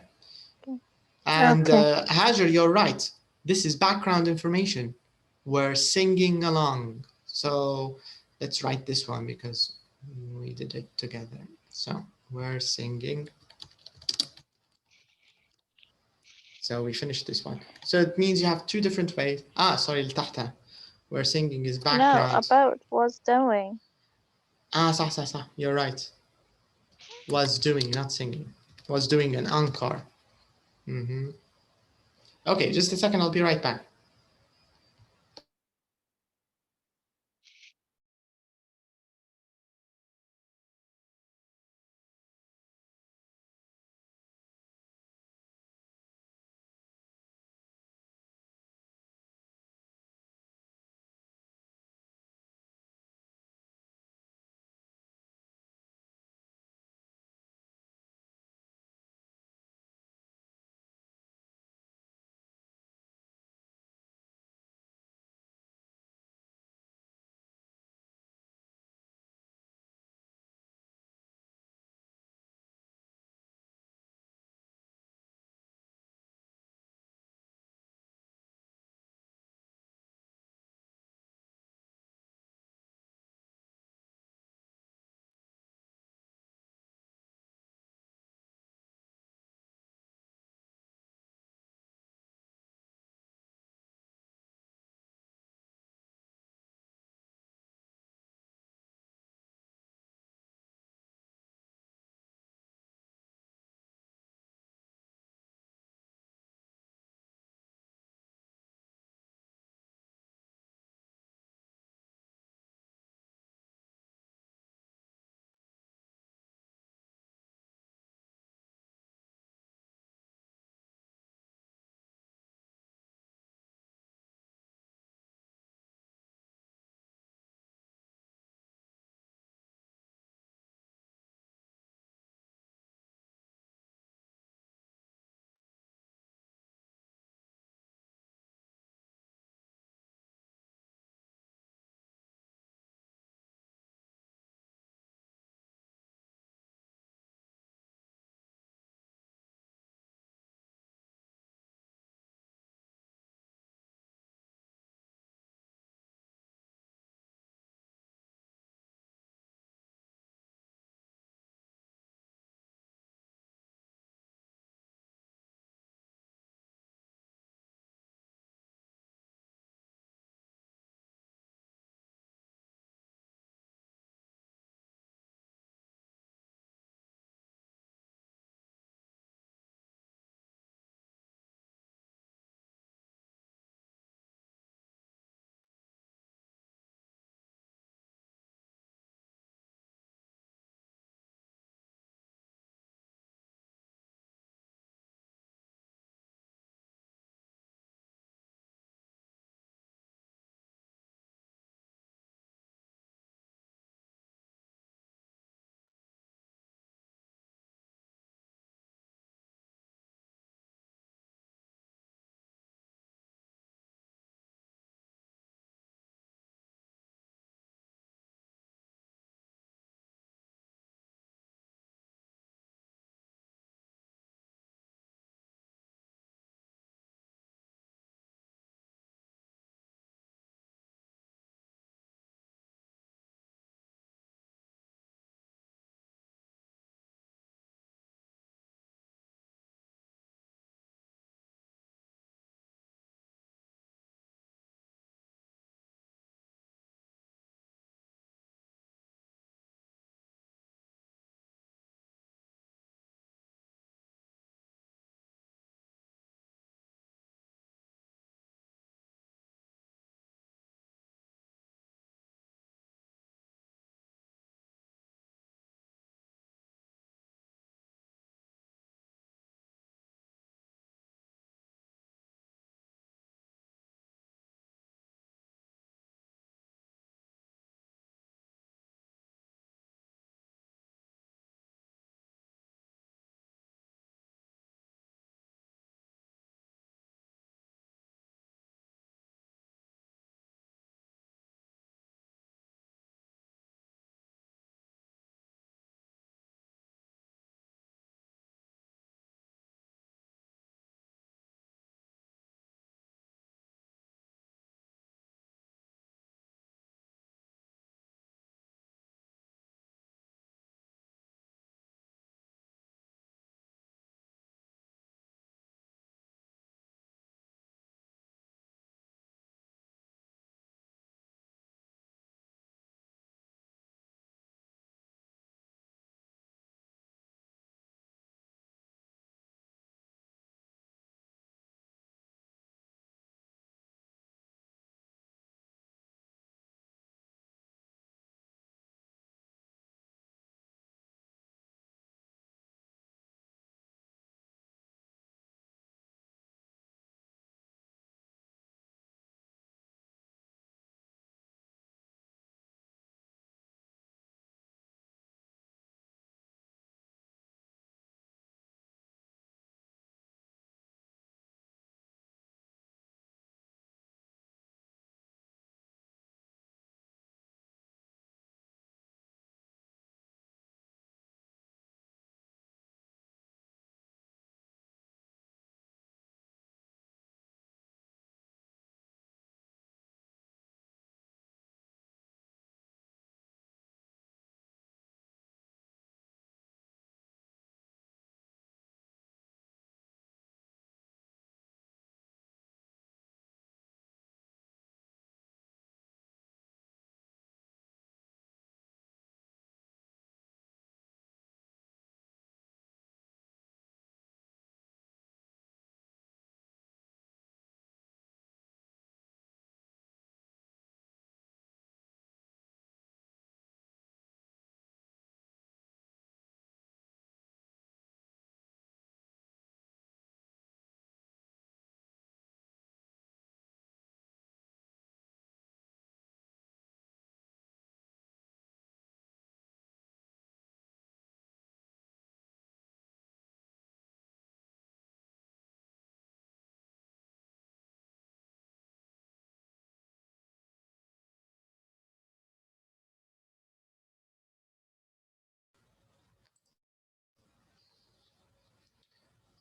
Okay. And Hajar, you're right. This is background information. We're singing along. So let's write this one because we did it together. So we're singing. So we finished this one. So it means you have 2 different ways. Sorry, التحتة. Where singing is background. No, about was doing. صح. You're right. Was doing, not singing. Was doing an encore. Okay, just a second. I'll be right back.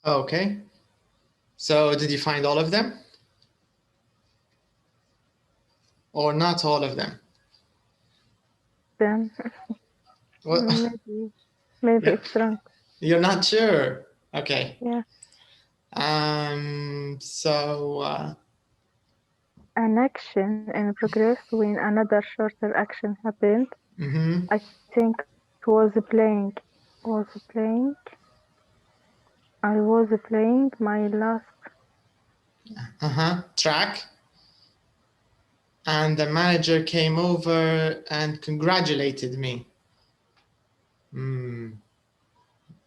Okay. So did you find all of them? Or not all of them? Then Well, maybe Yeah. it's wrong. you're not sure. Okay. Yeah. So An action in progress when another shorter action happened. mhm. I think was playing. I was playing my last. Track. And the manager came over and congratulated me.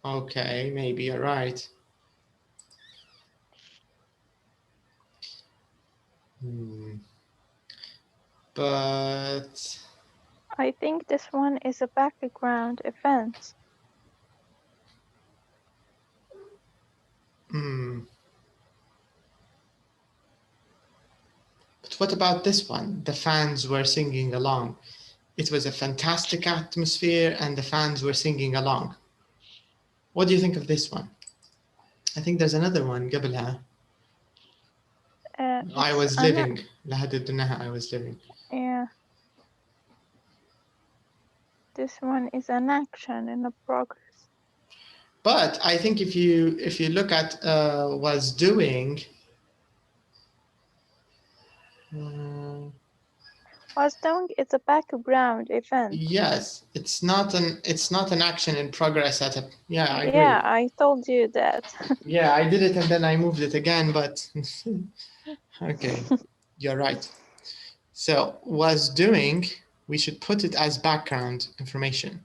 Okay, maybe you're right. But I think this one is a background event. But what about this one? The fans were singing along. It was a fantastic atmosphere and the fans were singing along. What do you think of this one? I think there's another one قبلها. I was living. I was living. Yeah. This one is an action in a progress. But I think if you look at was doing, Was doing is a background event. yes, it's not an action in progress at a I agree. Yeah, I told you that. Yeah, I did it and then I moved it again, but okay, you're right. So was doing, we should put it as background information.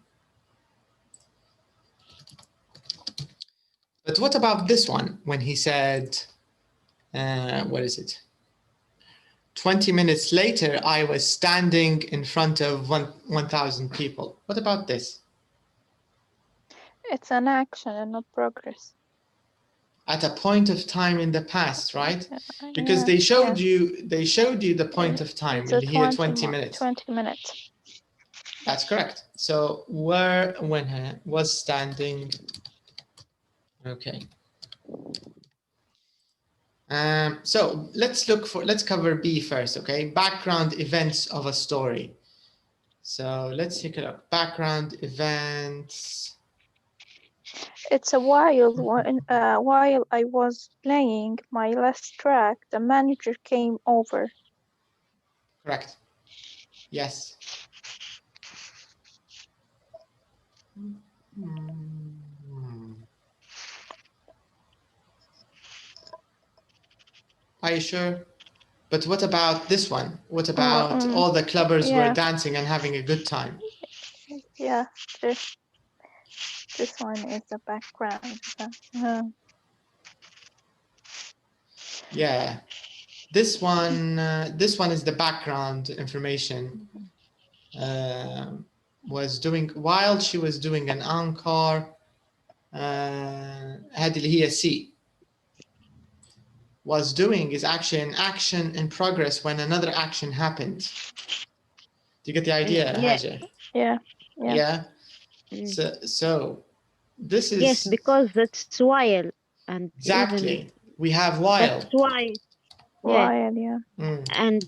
But what about this one when he said, what is it? 20 minutes later, I was standing in front of 1,000 people. What about this? It's an action and not progress. At a point of time in the past, right? Because they showed you the point of time. So Here 20 minutes. 20 minutes. That's correct. So when was standing. Okay. So let's cover B first, okay? Background events of a story. So let's take a look. Background events. It's a while I was playing my last track, the manager came over. Correct. Yes. Are you sure? But what about this one? What about all the clubbers were dancing and having a good time? Yeah, this one is the background. Yeah, this one is the background information. Was doing while she was doing an encore. هذه اللي هي C. Was doing is actually an action in progress when another action happened. Do you get the idea, Haja? Yeah. So this is... Yes, because it's while. And exactly. We have while. That's why. While, yeah. And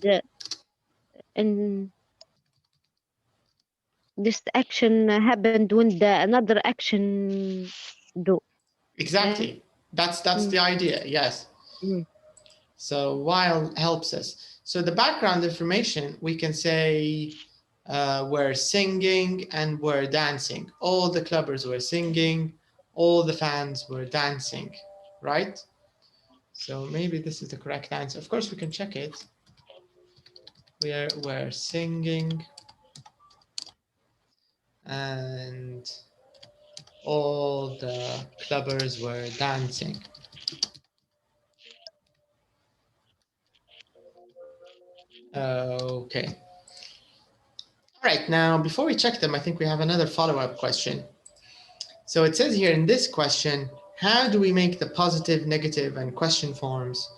this action happened when another action do. Exactly. That's the idea, yes. So while helps us. So the background information, we can say we're singing and we're dancing. All the clubbers were singing, all the fans were dancing, right? So maybe this is the correct answer. Of course, we can check it. We're singing and all the clubbers were dancing. Okay. All right, now before we check them, I think we have another follow-up question. So it says here in this question, how do we make the positive, negative, and question forms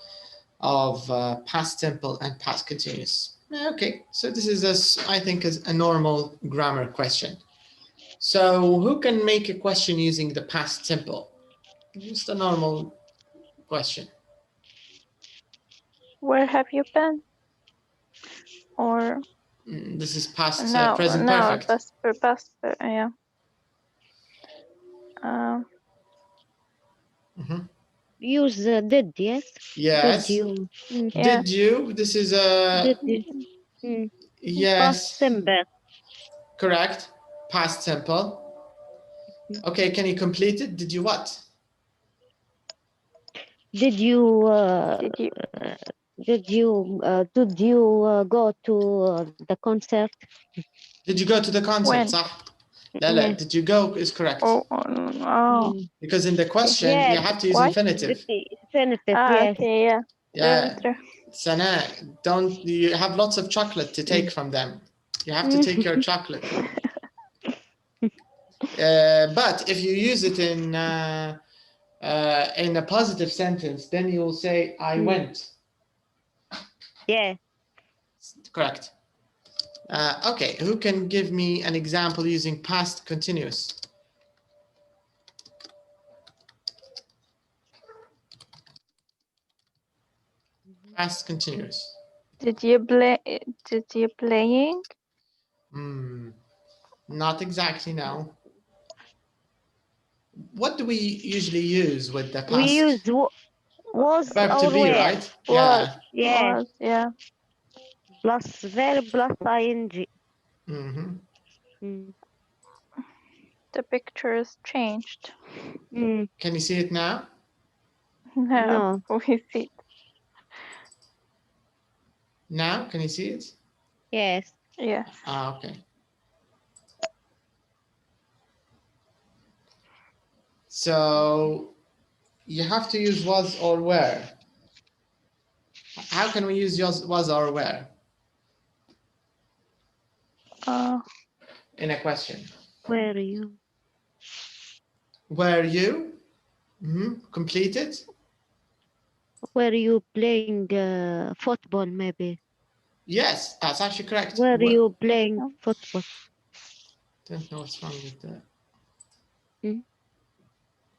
of past simple and past continuous? Okay, so this is, I think, is a normal grammar question. So who can make a question using the past simple? Just a normal question. Where have you been? Or This is past no, present no, perfect. past, yeah. Use did, yes? Yes. Did you? Did you? This is a Did you? Past yes. simple. Correct. Past simple. Okay, can you complete it? Did you what? Did you go to the concert? Did you go to the concert? When? صح. لا لا. Did you go is correct. Oh. Because in the question Yeah, you have to use what? infinitive. Infinitive, yes. Okay, yeah. Yeah. Sana, don't you have lots of chocolate to take from them? You have to take your chocolate. But if you use it in a positive sentence, then you will say, I went. Yeah. Correct. Okay, who can give me an example using past continuous? Past continuous. Did you playing? Not exactly, no. What do we usually use with the past? We use was verb to or be, were. right? Was, Yeah. was, yeah. Plus verb plus ing. The picture is changed. Can you see it now? No, we see it. Now, can you see it? Yes. Yes. Ah, okay. So you have to use was or were. How can we use was or were? In a question. Were you? Were you? Completed? Were you playing football, maybe? Yes, that's actually correct. Were you playing football? Don't know what's wrong with that.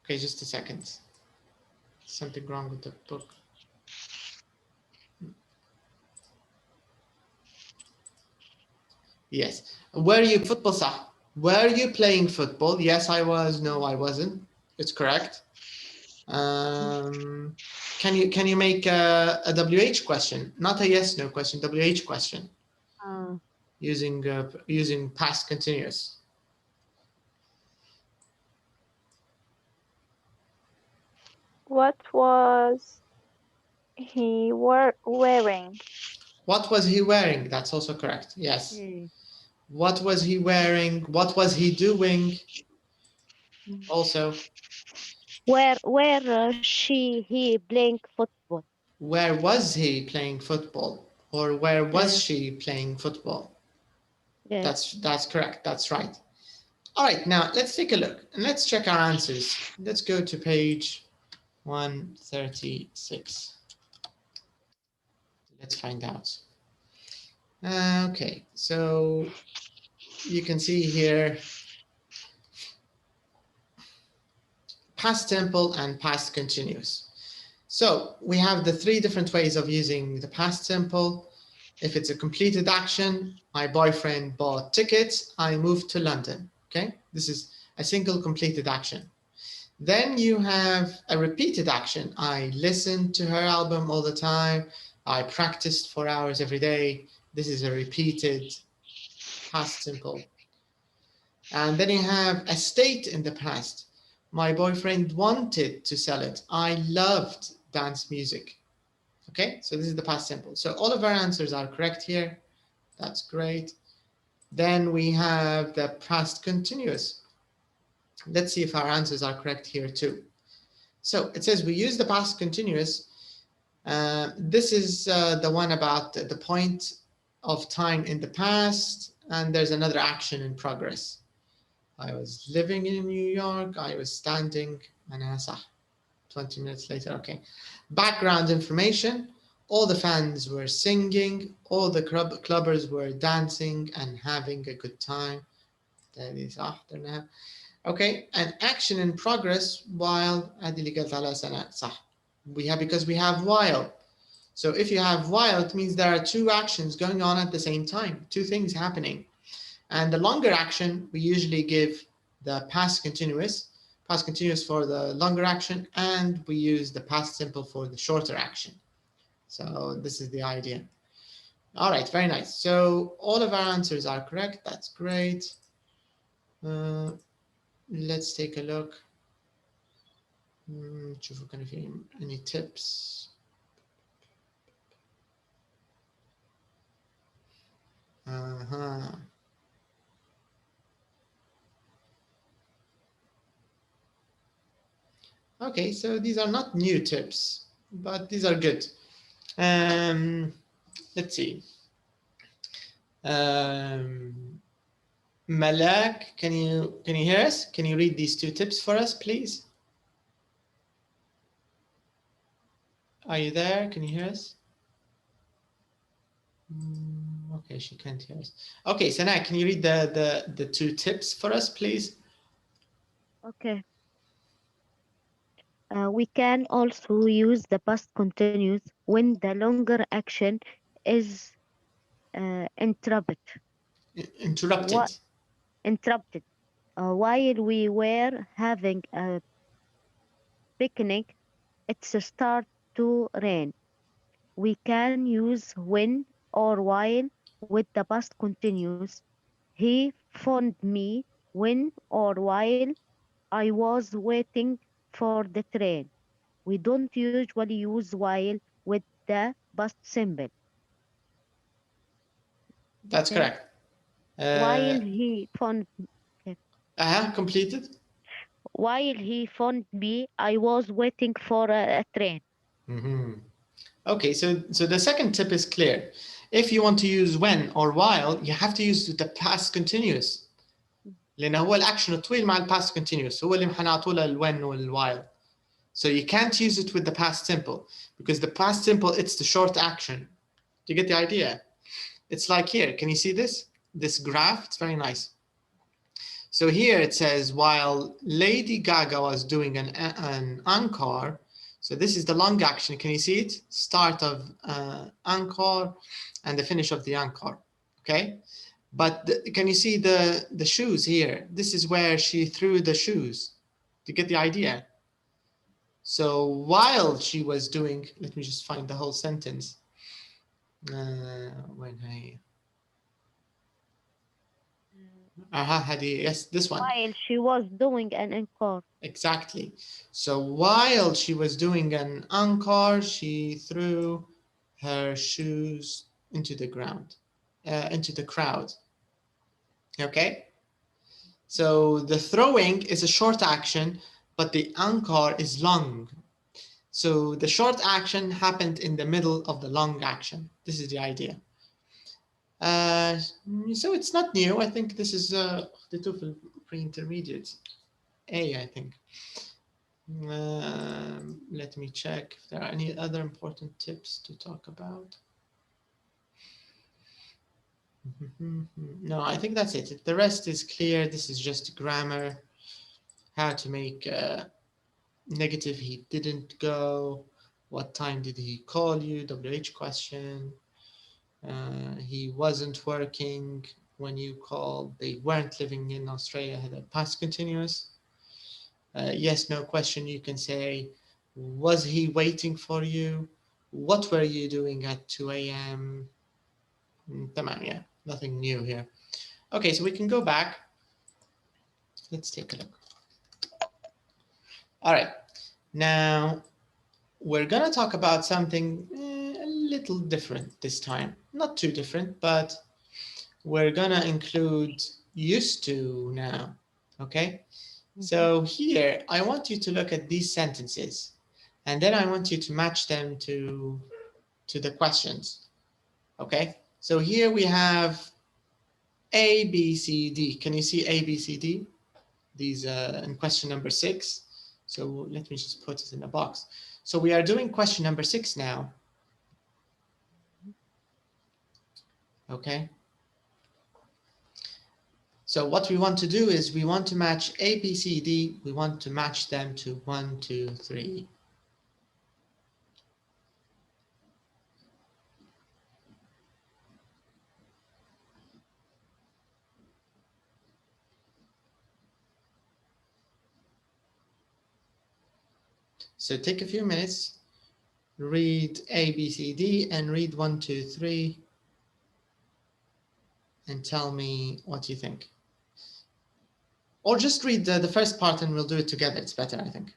Okay, just a second. Something wrong with the book. Yes. Were you football? صح. Were you playing football? Yes, I was. No, I wasn't. It's correct. Can you make a WH question, not a yes no question, WH question, using past continuous? What was he wearing? What was he wearing? That's also correct. Yes. What was he wearing? What was he doing? Also. Where he playing football? Where was he playing football? Or where was she playing football? Yes. That's correct. That's right. All right, now let's take a look and let's check our answers. Let's go to page 136. Let's find out. Okay, so you can see here past simple and past continuous. So we have the three different ways of using the past simple. If it's a completed action, my boyfriend bought tickets, I moved to London. Okay, this is a single completed action. Then you have a repeated action. I listened to her album all the time. I practiced 4 hours every day. This is a repeated past simple. And then you have a state in the past. My boyfriend wanted to sell it. I loved dance music. Okay, so this is the past simple. So all of our answers are correct here. That's great. Then we have the past continuous. Let's see if our answers are correct here too. So it says we use the past continuous. This is the one about the point of time in the past, and there's another action in progress. I was living in New York, I was standing, and 20 minutes later, okay. Background information, all the fans were singing, all the clubbers were dancing and having a good time. Okay, and action in progress while هذه اللي قلت على سنة صح. Because we have while. So if you have while, it means there are two actions going on at the same time, two things happening. And the longer action, we usually give the past continuous for the longer action, and we use the past simple for the shorter action. So this is the idea. All right, very nice. So all of our answers are correct. That's great. Let's take a look. نشوف كان في any tips. Okay, so these are not new tips, but these are good. Let's see. Malak, can you hear us? Can you read these two tips for us, please? Are you there? Can you hear us? Okay, she can't hear us. Okay, Sana, can you read the two tips for us, please? Okay. We can also use the past continuous when the longer action is interrupted. Interrupted. While we were having a picnic, it's start to rain. We can use when or while with the past continuous. He phoned me when or while I was waiting for the train. We don't usually use while with the past simple. That's correct. While he phoned completed. While he phoned me, I was waiting for a train. Okay, so the second tip is clear. If you want to use when or while, you have to use the past continuous. لأن هو الأكشن الطويل مع past continuous هو اللي حنعطوا له when والwhile. So you can't use it with the past simple because the past simple, it's the short action. Do you get the idea? It's like here. Can you see this? This graph, it's very nice. So here it says, while Lady Gaga was doing an encore, so this is the long action. Can you see it? Start of encore and the finish of the encore, okay? But can you see the shoes here? This is where she threw the shoes. Do you get the idea? So while she was doing, let me just find the whole sentence. Yes, this one. While she was doing an encore. Exactly. So while she was doing an encore, she threw her shoes into the ground, into the crowd. Okay. So the throwing is a short action, but the encore is long. So the short action happened in the middle of the long action. This is the idea. So it's not new. I think this is the TOEFL pre-intermediate A, I think. Let me check if there are any other important tips to talk about. No, I think that's it. The rest is clear. This is just grammar, how to make negative he didn't go, what time did he call you, WH question. He wasn't working when you called. They weren't living in Australia, had a past continuous. Yes, no question, you can say, was he waiting for you? What were you doing at 2 a.m.? Tamam, yeah, nothing new here. Okay, so we can go back. Let's take a look. All right, now we're gonna talk about something a little different this time. Not too different, but we're gonna include used to now, okay? So here, I want you to look at these sentences, and then I want you to match them to the questions, okay? So here we have A, B, C, D. Can you see A, B, C, D? These in question number 6. So let me just put it in a box. So we are doing question number 6 now. Okay. So what we want to do is we want to match A, B, C, D. We want to match them to 1, 2, 3. So take a few minutes, read A, B, C, D, and read 1, 2, 3, and tell me what you think. Or just read the first part and we'll do it together. It's better, I think.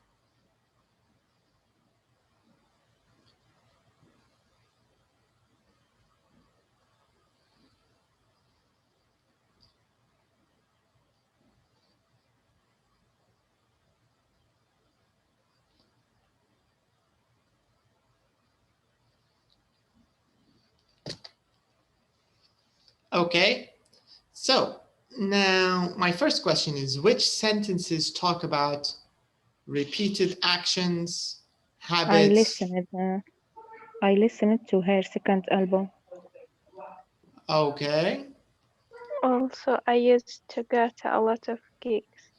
Okay, so now my first question is, which sentences talk about repeated actions, habits? I listened to her second album. Okay. Also, I used to go to a lot of gigs.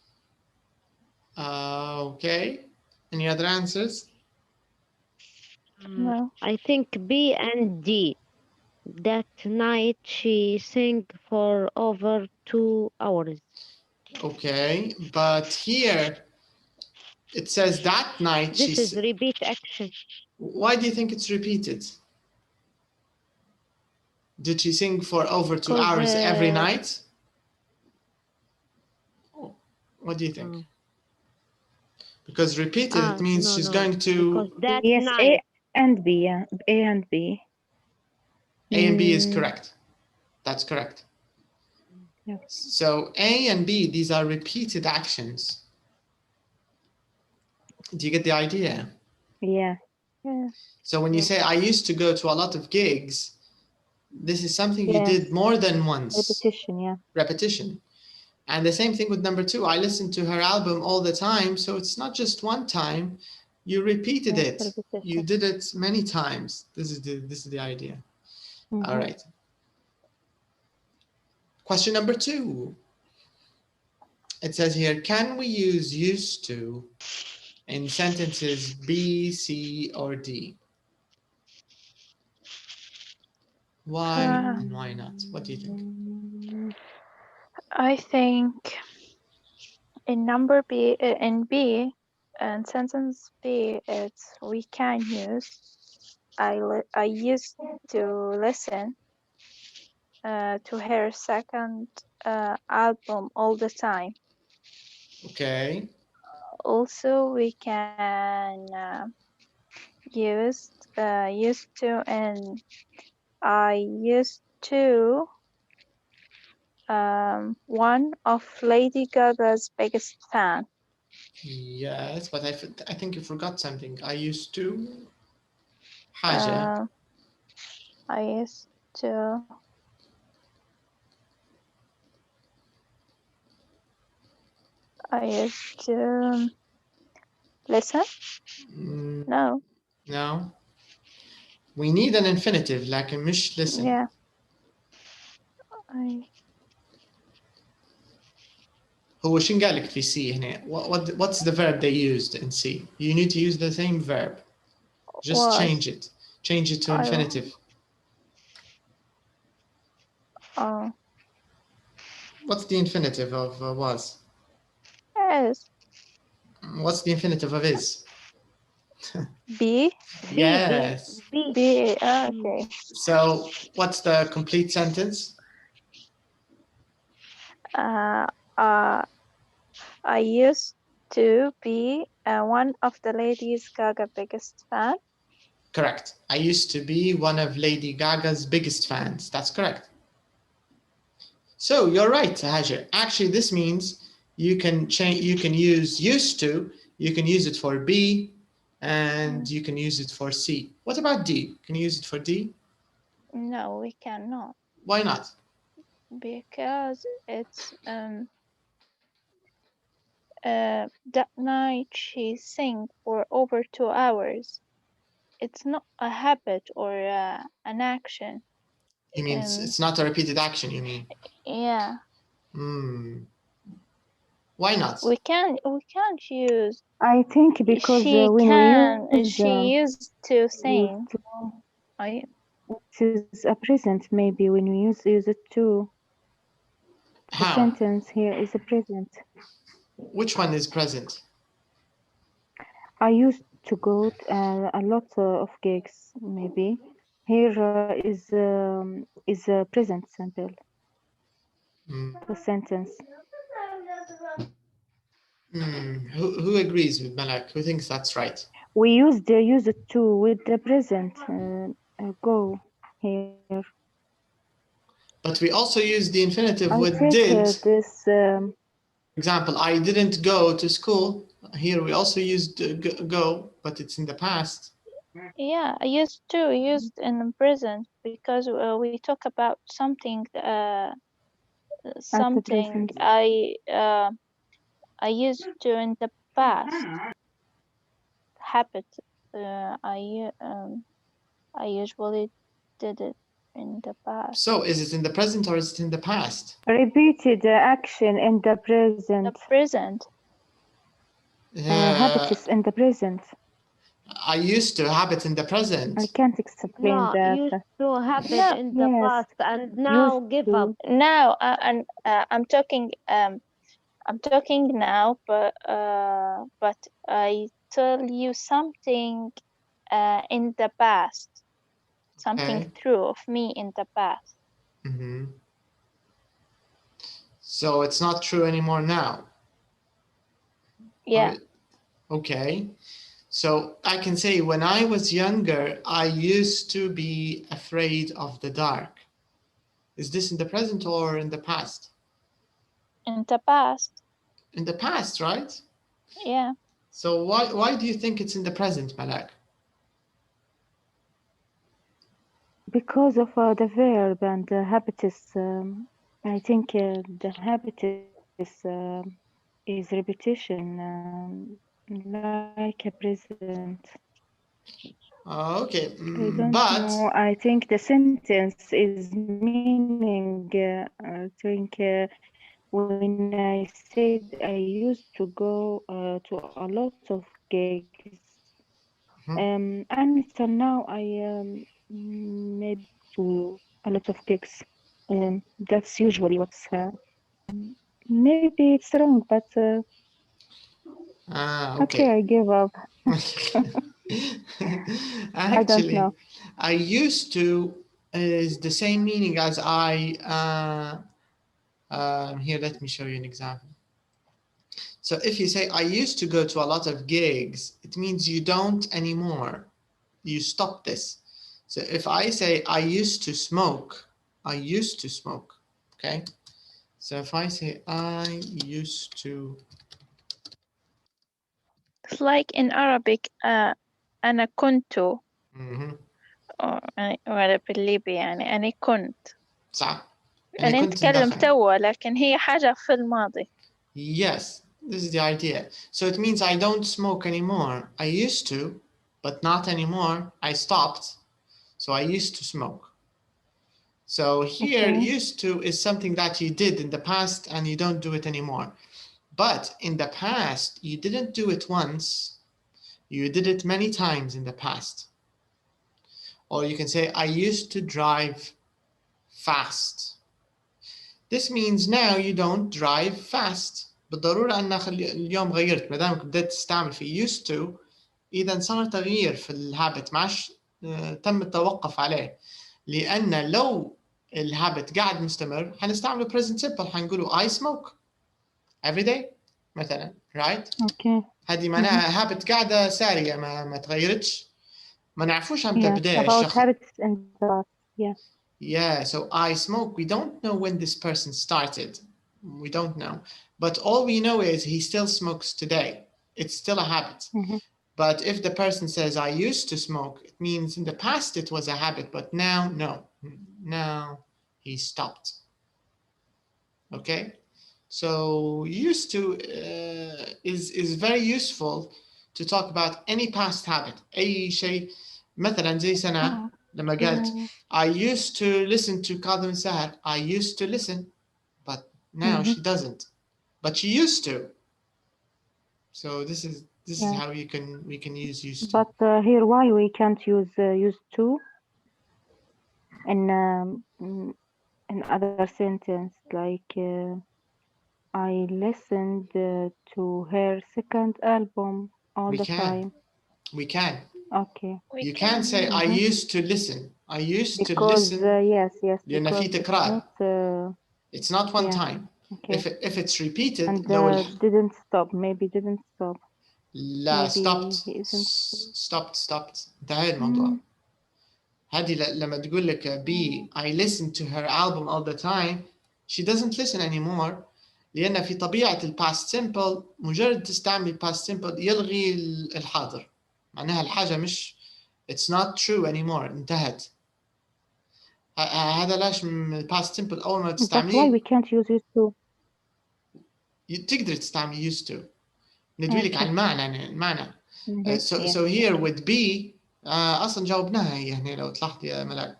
Okay. Any other answers? No. I think B and D. That night she sang for over 2 hours. Okay, but here it says that night This is repeat action. Why do you think it's repeated? Did she sing for over 2 hours every night? What do you think? Because repeated, it means she's going to... Because that yes, night. A and B, yeah. A and B. A and B is correct. That's correct. Yeah. So A and B, these are repeated actions. Do you get the idea? Yeah. Yeah. So when you say, I used to go to a lot of gigs, this is something you did more than once. Repetition, yeah. Repetition. And the same thing with number 2. I listened to her album all the time. So it's not just one time. You repeated it. Repetition. You did it many times. This is the idea. Mm-hmm. All right. Question number 2. It says here, can we use used to in sentences B, C, or D? Why and why not? What do you think? I think in number B, in B, and sentence B, it's we can use. I used to listen to her second album all the time. Okay. Also, we can use used to, and I used to one of Lady Gaga's biggest fan. Yes, but I think you forgot something. I used to حاجة. I used to listen. No. No. We need an infinitive لكن مش listen. Yeah. هو شن قال لك في C هنا? What's the verb they used in C? You need to use the same verb. Just Was. change it. Change it to infinitive. What's the infinitive of was? Is. What's the infinitive of is? B. Yes. B. Okay. So what's the complete sentence? I used to be one of the Lady Gaga's biggest fan. Correct. I used to be one of Lady Gaga's biggest fans. That's correct. So you're right, Hajar. Actually, this means you can change. You can use used to. You can use it for B, and you can use it for C. What about D? Can you use it for D? No, we cannot. Why not? Because it's that night she sang for over 2 hours. It's not a habit or an action. You mean it's not a repeated action, you mean? Yeah. Why not? We can't use. I think because she used to sing. It is a present maybe when we use it to. The sentence here is a present. Which one is present? I used to go a lot of gigs, maybe. Here is a present simple, the sentence. Who agrees with Malak? Who thinks that's right? We used it to with the present go here. But we also use the infinitive I with take did. this. For example, I didn't go to school. Here we also used go, but it's in the past. Yeah, I used in the present because we talk about something. Something I used to in the past. Habit. I usually did it in the past. So is it in the present or is it in the past? Repeated action in the present. The present. Habits in the present. I used to have it in the present. I can't explain that. Used to have it in the past and now give up. Now, and I'm talking. I'm talking now, but I tell you something in the past. Something true of me in the past. So it's not true anymore now. Yeah. Okay. So I can say when I was younger, I used to be afraid of the dark. Is this in the present or in the past? In the past. In the past, right? Yeah. So why do you think it's in the present, Malak? Because of the verb and the habitus. I think the habitus is repetition, like a present. Okay, I don't know. I think the sentence is meaning. I think when I said I used to go to a lot of gigs, until now I maybe to a lot of gigs. That's usually what's. Maybe it's wrong, but okay, I give up. Actually, I don't know. I used to is the same meaning as I. Here, let me show you an example. So if you say I used to go to a lot of gigs, it means you don't anymore. You stop this. So if I say I used to smoke, I used to smoke. Okay. So if I say I used to. It's like in Arabic, أنا كنت. ولا بالليبي يعني أنا كنت. صح. أنا نتكلم توا لكن هي حاجة في الماضي. Yes, this is the idea. So it means I don't smoke anymore. I used to, but not anymore. I stopped. So I used to smoke. So here, used to is something that you did in the past and you don't do it anymore. But in the past, you didn't do it once. You did it many times in the past. Or you can say, I used to drive fast. This means now you don't drive fast. بالضرورة أن اليوم غيرت ما دامك بدأت تستعمل في used to إذا صار تغيير في الهابت معش تم التوقف عليه لأن لو الهابت قاعد مستمر حنستعمله present simple حنقوله I smoke every day مثلا right هذه معناها هابت قاعدة سارية ما تغيرتش ما نعرفوش متى بدأ الشخص Yeah, so I smoke. We don't know when this person started. We don't know. But all we know is he still smokes today. It's still a habit. But if the person says, I used to smoke, it means in the past it was a habit, but now, no. Now he stopped. Okay? So used to is very useful to talk about any past habit. أي شيء مثلا زي سنة لما قالت I used to listen to كاظم الساهر. I used to listen, but now she doesn't. But she used to. So this is how we can use used to. But here, why we can't use used to in other sentence like I listened to her second album all the time. We can. Okay. You can say I used to listen. I used to Because listen. yes, لأن في because it's تكرار. not, It's not one yeah, time. okay. If it's repeated, And لو didn't stop. Maybe didn't stop. لا Maybe stopped. he isn't. stopped. انتهى الموضوع. هذه لما تقول لك B I listen to her album all the time, she doesn't listen anymore. لأن في طبيعة ال past simple مجرد تستعمل past simple يلغي الحاضر. معناها الحاجة مش it's not true anymore. انتهت. هذا ليش من past simple أول ما That's why تستعمليه we can't use used to. تقدر تستعمل used to. ندوي لك عن المعنى. So here with B أصلا جاوبناها هي هنا لو تلاحظي يا ملاك.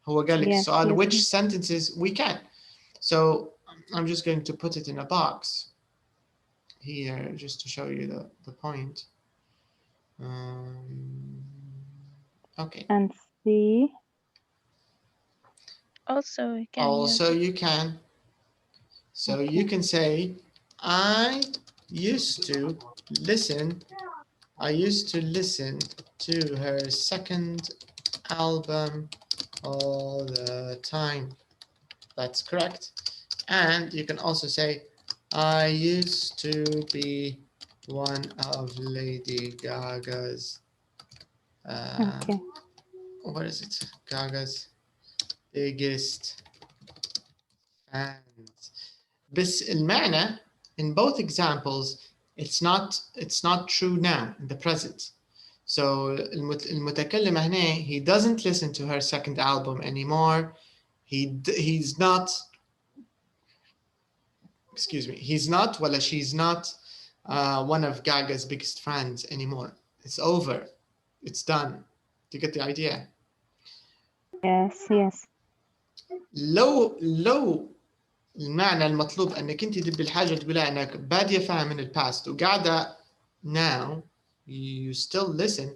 هو قال لك السؤال which sentences we can. So I'm just going to put it in a box here just to show you the point. Okay. And C. Also, we can Also, use you can. So you can say, I used to listen. I used to listen to her second album all the time. That's correct. And you can also say, I used to be one of Lady Gaga's, what is it? Gaga's biggest fans. بس المعنى in both examples, it's not true now in the present. So المتكلم هنا, he doesn't listen to her second album anymore. He's not, excuse me, he's not, ولا she's not one of Gaga's biggest fans anymore. It's over. It's done. Do you get the idea? Yes. لو المعنى المطلوب انك انت تبي الحاجه تقولها انك باديه فيها من الباست وقاعده now you still listen.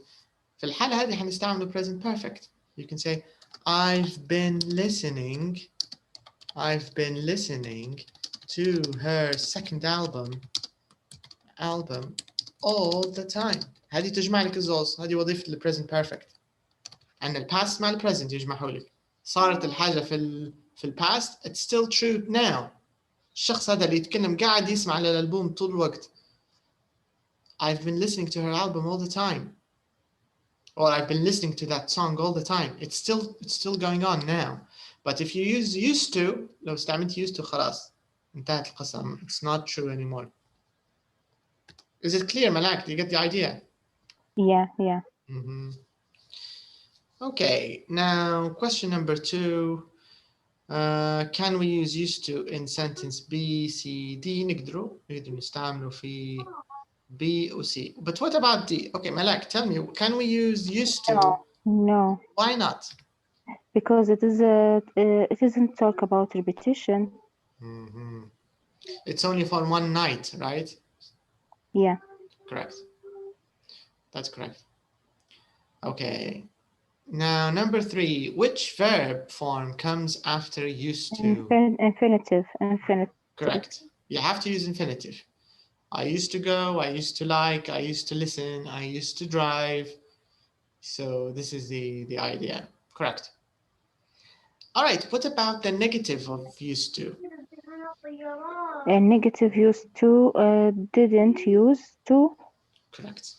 في الحاله هذه حنستعمل present perfect. You can say I've been listening to her second album all the time. هذه تجمع لك الزوز. هذه وظيفه ال present perfect. ان الباست مع البريزنت يجمعوا لك. صارت الحاجه في الباست it's still true now. الشخص هذا اللي يتكلم قاعد يسمع للألبوم طول الوقت. I've been listening to her album all the time. Or I've been listening to that song all the time. It's still going on now. But if you use used to, لو استعملت used to خلاص انتهت القصة. It's not true anymore. Is it clear, Malak? Do you get the idea? Yeah. Okay, now question number 2. Can we use used to in sentence B, C, D? نقدر نستعمله في B or C. But what about D? Okay, Malak, tell me, can we use used to? No. Why not? Because it isn't talk about repetition. It's only for one night, right? Yeah. Correct. That's correct. Okay. Now, number 3, which verb form comes after used to? Infinitive. Correct. You have to use infinitive. I used to go, I used to like, I used to listen, I used to drive. So this is the idea. Correct. All right, what about the negative of used to? Negative used to, didn't used to. Correct.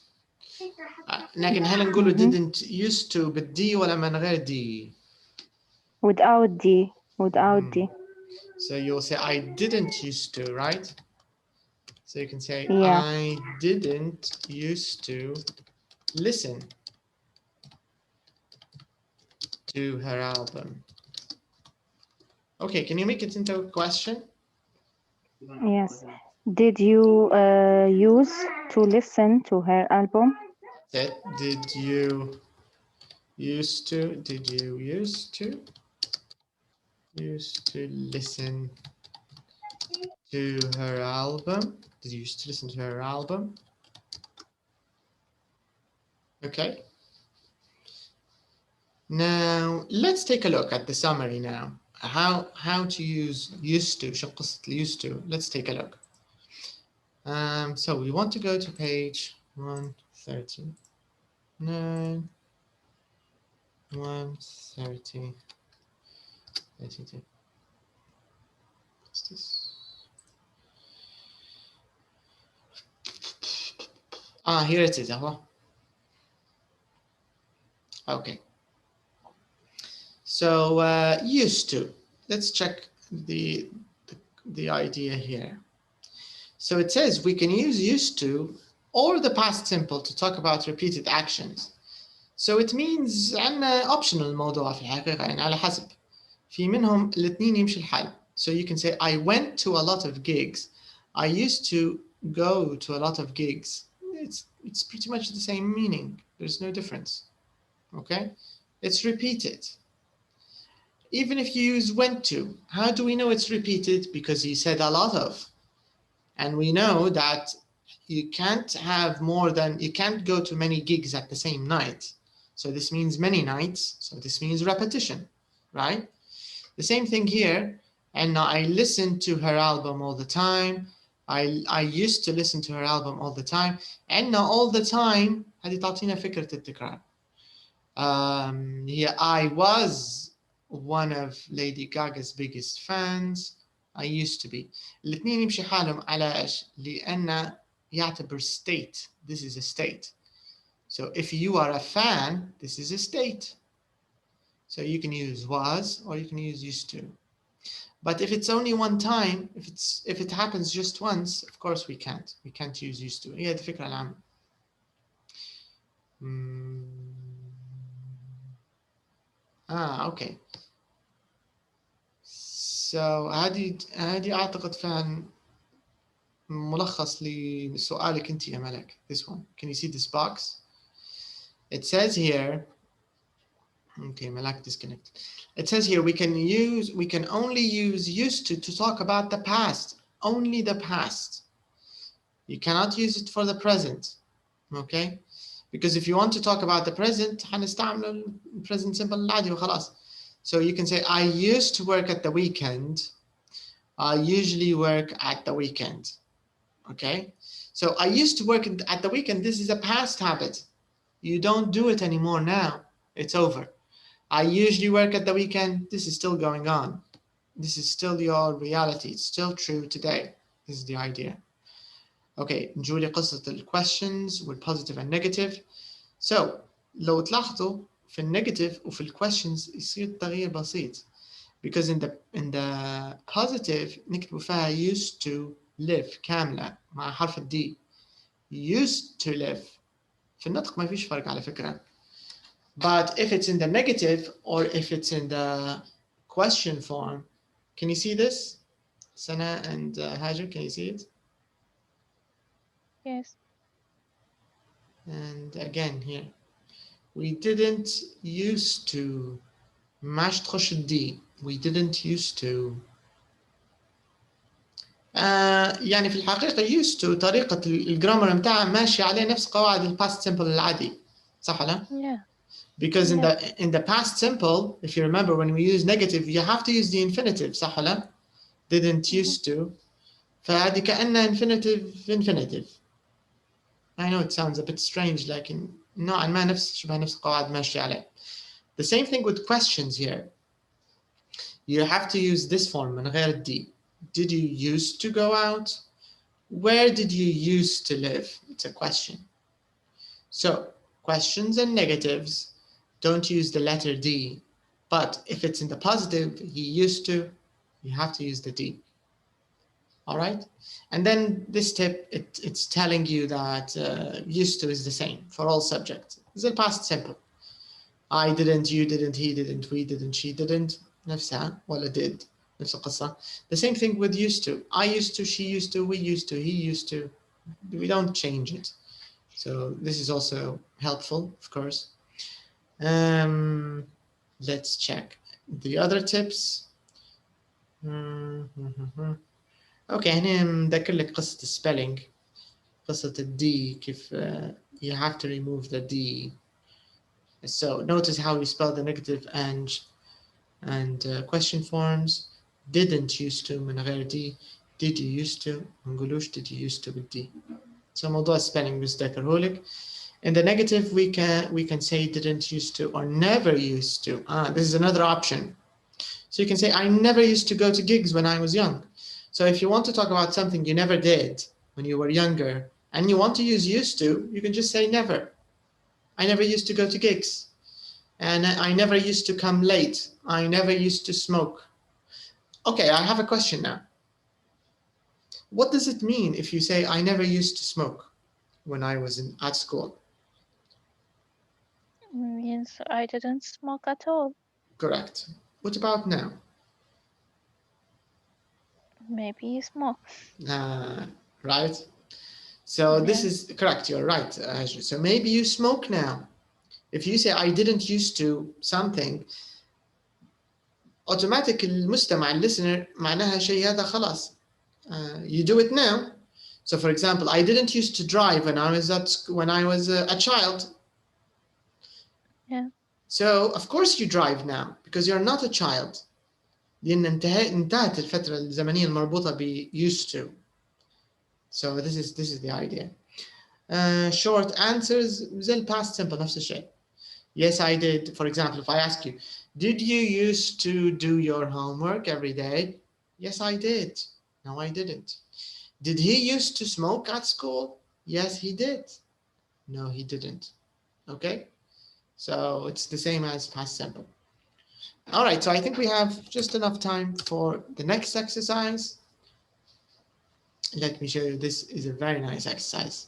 لكن هل نقوله didn't used to بالدي ولا من غير دي؟ Without D. So you'll say I didn't used to, right? So you can say I didn't used to listen to her album. Okay, can you make it into a question? Yes. Did you use to listen to her album? Did you used to listen to her album? Did you used to listen to her album? Okay. Now let's take a look at the summary now. How to use used to. شو قصة used to? Let's take a look. So we want to go to page 130. 9 130 82. What's this? Here it is. Okay. So used to. Let's check the idea here. So it says we can use used to or the past simple to talk about repeated actions. So it means عندنا optional الموضوع في الحقيقة يعني على حسب. في منهم الاثنين يمشي الحال. So you can say I went to a lot of gigs. I used to go to a lot of gigs. It's pretty much the same meaning. There's no difference. Okay? It's repeated. Even if you use went to, how do we know it's repeated? Because he said a lot of. And we know that you can't have more than, you can't go to many gigs at the same night. So this means many nights. So this means repetition, right? The same thing here. And I listened to her album all the time. I used to listen to her album all the time. And all the time, هذه تعطينا فكرة التكرار. Yeah, I was one of Lady Gaga's biggest fans. I used to be. الاثنين يمشي حالهم على ايش؟ لأن يعتبر state. This is a state. So if you are a fan, this is a state. So you can use was or you can use used to. But if it's only one time, if it happens just once, of course we can't. We can't use used to. هي الفكرة العامة. Okay. So هذه أعتقد فعلا ملخص لسؤالك أنت يا ملك. This one. Can you see this box? It says here. Okay, Malak disconnected. It says here we can only use used to talk about the past. Only the past. You cannot use it for the present. Okay? Because if you want to talk about the present, حنستعمل present simple العادي وخلاص. So you can say I used to work at the weekend. I usually work at the weekend. Okay? So I used to work at the weekend. This is a past habit. You don't do it anymore now. It's over. I usually work at the weekend. This is still going on. This is still your reality. It's still true today. This is the idea. Okay, نجوا لي قصة ال questions وال positive and negative. So لو تلاحظوا في ال negative وفي ال questions يصير تغيير بسيط. Because in the positive نكتبوا فيها used to live كاملة مع حرف ال D. Used to live. في النطق ما فيش فرق على فكرة. But if it's in the negative or if it's in the question form, can you see this? Sana and Hajar, can you see it? Yes. And again here, we didn't used to. ماش تخش الدي. We didn't used to. يعني في الحقيقة used to طريقة الجرامر متاعها ماشي عليه نفس قواعد ال past simple العادي. صح ولا؟ Yeah. Because in the past simple, if you remember when we use negative, you have to use the infinitive. صح ولا؟ Didn't used to. فهذه كأنها infinitive. I know it sounds a bit strange لكن نوعا ما شبه نفس القواعد ماشية عليه. The same thing with questions here. You have to use this form من غير D. Did you used to go out? Where did you used to live? It's a question. So questions and negatives don't use the letter D. But if it's in the positive, he used to, you have to use the D. All right. And then this tip, it's telling you that used to is the same for all subjects. It's the past simple. I didn't, you didn't, he didn't, we didn't, she didn't. نفسها ولا did. نفس القصة. The same thing with used to. I used to, she used to, we used to, he used to. We don't change it. So this is also helpful, of course. Let's check the other tips. Okay, هنا مذكر لك قصة السبelling. قصة الD كيف you have to remove the D. So notice how we spell the negative and question forms. Didn't used to من غير D. Did you used to؟ ما نقولوش did you used to بالD. So موضوع spelling بس ذكره لك. In the negative, we can say didn't used to or never used to. This is another option. So you can say I never used to go to gigs when I was young. So if you want to talk about something you never did when you were younger and you want to use used to, you can just say never. I never used to go to gigs. And I never used to come late. I never used to smoke. Okay, I have a question now. What does it mean if you say I never used to smoke when I was at school? Means I didn't smoke at all. Correct. What about now? Maybe you smoke. Right? So this Yeah. is correct. You're right. So maybe you smoke now. If you say I didn't used to something, automatic المستمع listener معناها شيء هذا خلاص. You do it now. So for example, I didn't used to drive when I was a child. Yeah. So of course you drive now because you're not a child. لأن انتهت الفترة الزمنية المربوطة ب used to. So this is the idea. Short answers زي past simple نفس الشيء. Yes, I did. For example, if I ask you, did you used to do your homework every day? Yes, I did. No, I didn't. Did he used to smoke at school? Yes, he did. No, he didn't. Okay? So it's the same as past simple. All right, so I think we have just enough time for the next exercise. Let me show you. This is a very nice exercise.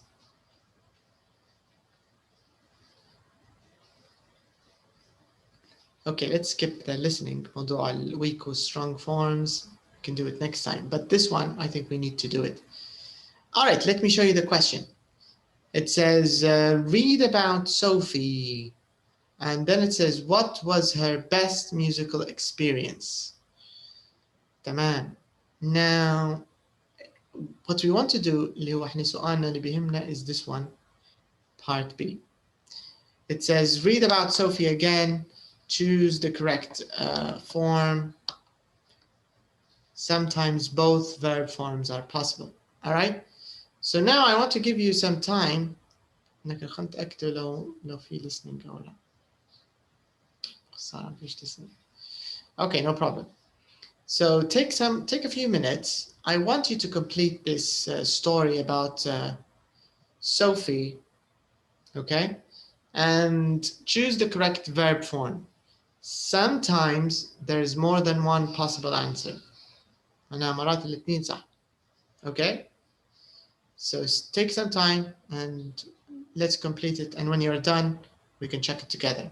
Okay, let's skip the listening. موضوع weak or strong forms. We can do it next time. But this one, I think we need to do it. All right, let me show you the question. It says, read about Sophie. And then it says, what was her best musical experience? تمام. Now, what we want to do, اللي هو احنا سؤالنا اللي بيهمنا, is this one, part B. It says, read about Sophie again. Choose the correct form. Sometimes both verb forms are possible. All right. So now I want to give you some time. لو في listening أو لا. صار فيش listening. Okay, no problem. So take a few minutes. I want you to complete this story about Sophie. Okay, and choose the correct verb form. Sometimes there is more than one possible answer. أنا مرات الاثنين صح. Okay. So take some time and let's complete it. And when you're done, we can check it together.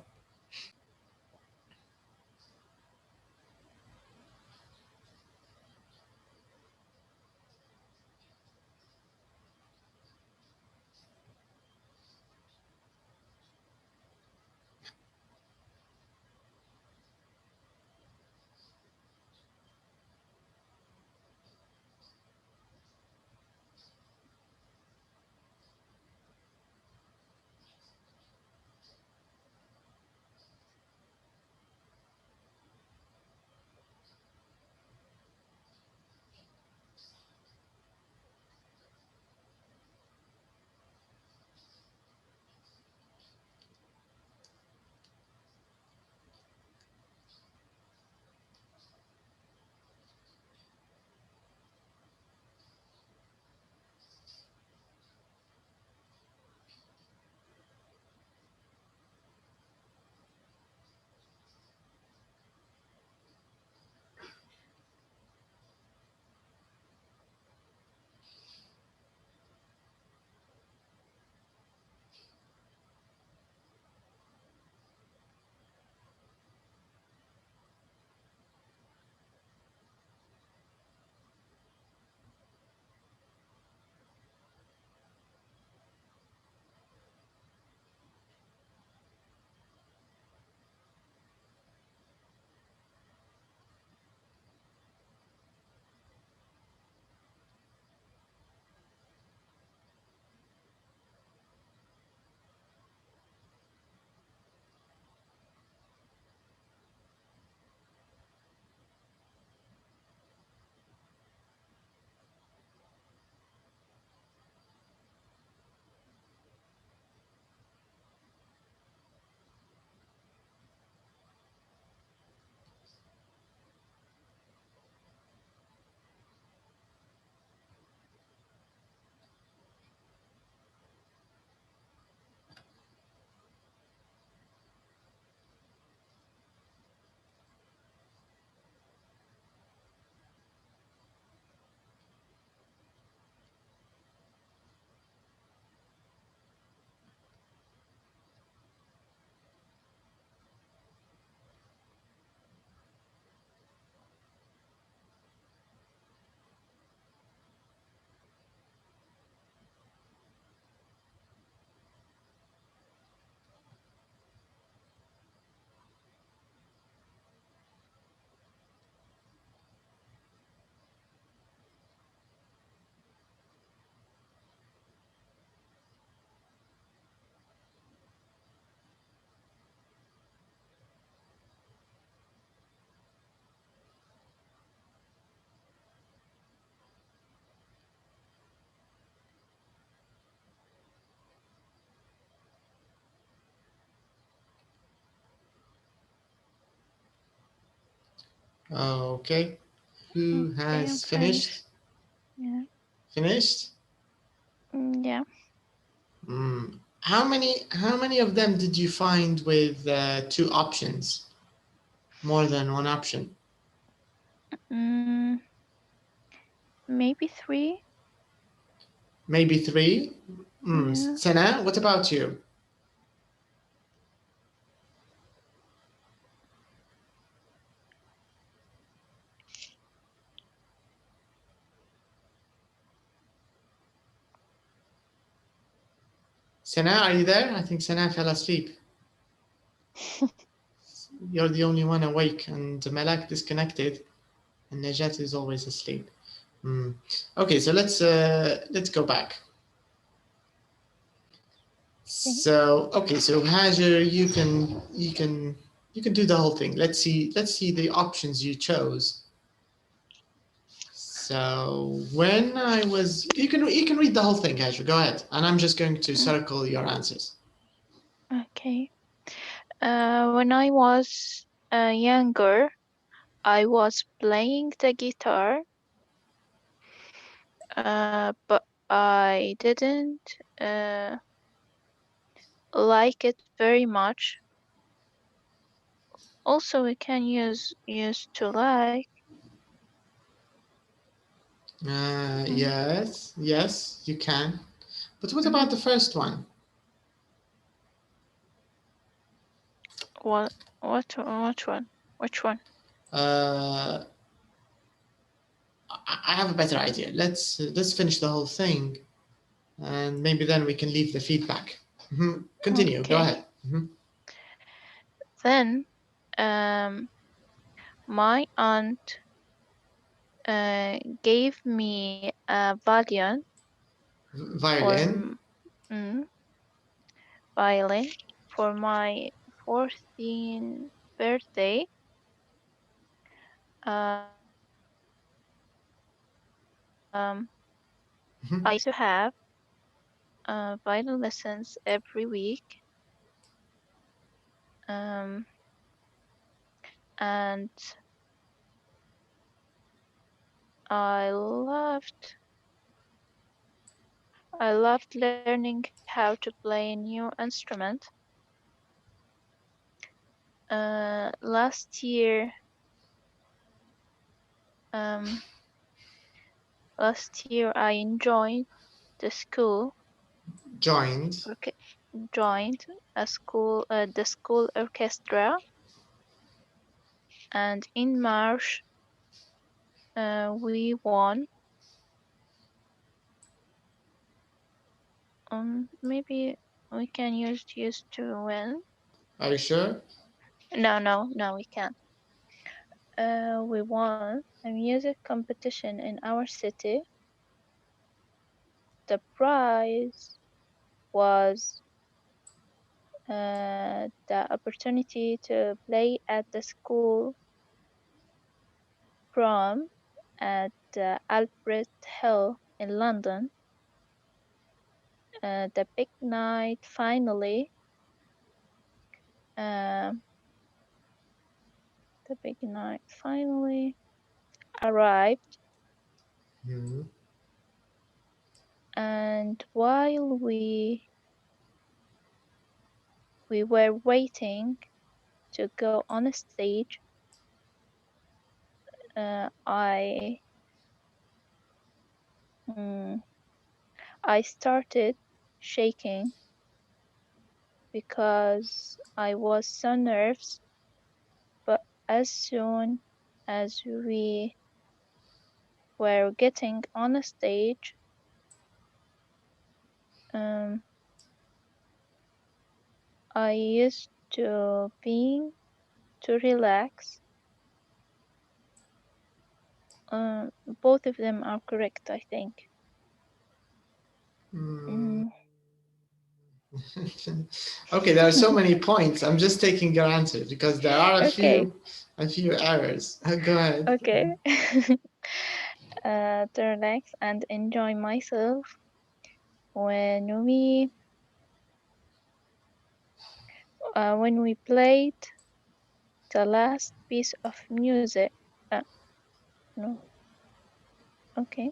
Okay. Who Okay, has I'm finished? Yeah. Finished? Yeah. How many of them did you find with two options? More than one option? Maybe 3. Maybe 3? Yeah. Sana, what about you? Sana, are you there? I think Sana fell asleep. You're the only one awake, and Malak disconnected, and Najat is always asleep. Okay, so let's go back. So okay, so Hajar, you can do the whole thing. Let's see the options you chose. So when I was, you can read the whole thing, Hajar. Go ahead, and I'm just going to circle your answers. Okay. When I was younger, I was playing the guitar, but I didn't like it very much. Also, we can use to like. Yes, you can. But what about the first one? What one? Which one? I have a better idea. Let's finish the whole thing, and maybe then we can leave the feedback. Continue. Okay. Go ahead. Then, my aunt gave me a violin. Violin. Violin for my 14th birthday. I used to have violin lessons every week. And I loved learning how to play a new instrument. Last year I enjoyed the school. Joined the school orchestra, and in March we won. Maybe we can use to win. Are you sure? No, we can't. We won a music competition in our city. The prize was the opportunity to play at the school prom at Albert Hill in London. The big night finally arrived. And while we were waiting to go on stage, I started shaking because I was so nervous. But as soon as we were getting on stage, I used to being to relax. Both of them are correct, I think. Okay, there are so many points. I'm just taking your answer because there are a few errors. Go ahead. Okay. To relax and enjoy myself when we played the last piece of music. No. Okay.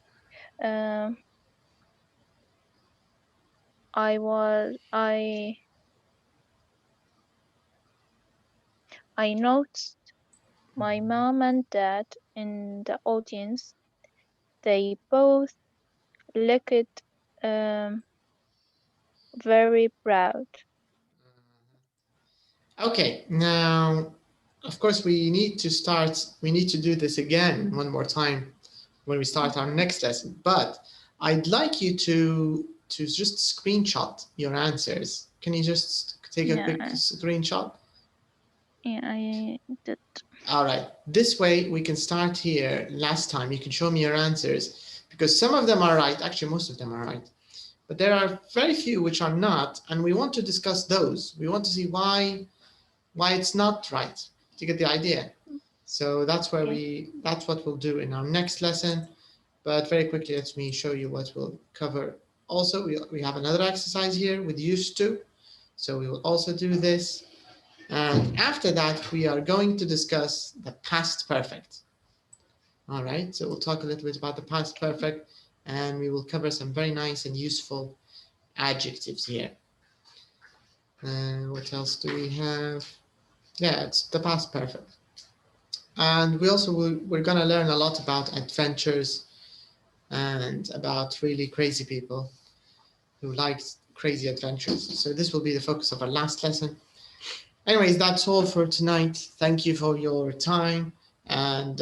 I noticed my mom and dad in the audience. They both looked very proud. Okay, now, of course, we need to do this again one more time when we start our next lesson, but I'd like you to just screenshot your answers. Can you just take a quick screenshot? Yeah, I did. All right, this way we can start here. Last time you can show me your answers, because some of them are right, actually most of them are right, but there are very few which are not, and we want to discuss those. We want to see why it's not right, to get the idea. So that's where that's what we'll do in our next lesson. But very quickly, let me show you what we'll cover. Also, we have another exercise here with used to. So we will also do this. And after that, we are going to discuss the past perfect. All right, so we'll talk a little bit about the past perfect, and we will cover some very nice and useful adjectives here. What else do we have? Yeah, it's the past perfect. And we're going to learn a lot about adventures and about really crazy people who like crazy adventures. So this will be the focus of our last lesson. Anyways, that's all for tonight. Thank you for your time, and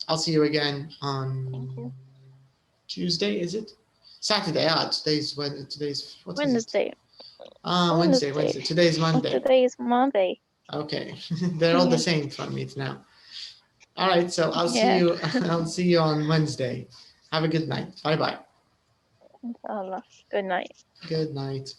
I'll see you again on Tuesday, is it? Saturday. Today's what Wednesday. Wednesday. Today's Monday. Today is Monday. Okay, they're all the same for me now. All right, so I'll see you. I'll see you on Wednesday. Have a good night. Bye bye. Inshallah. Good night. Good night.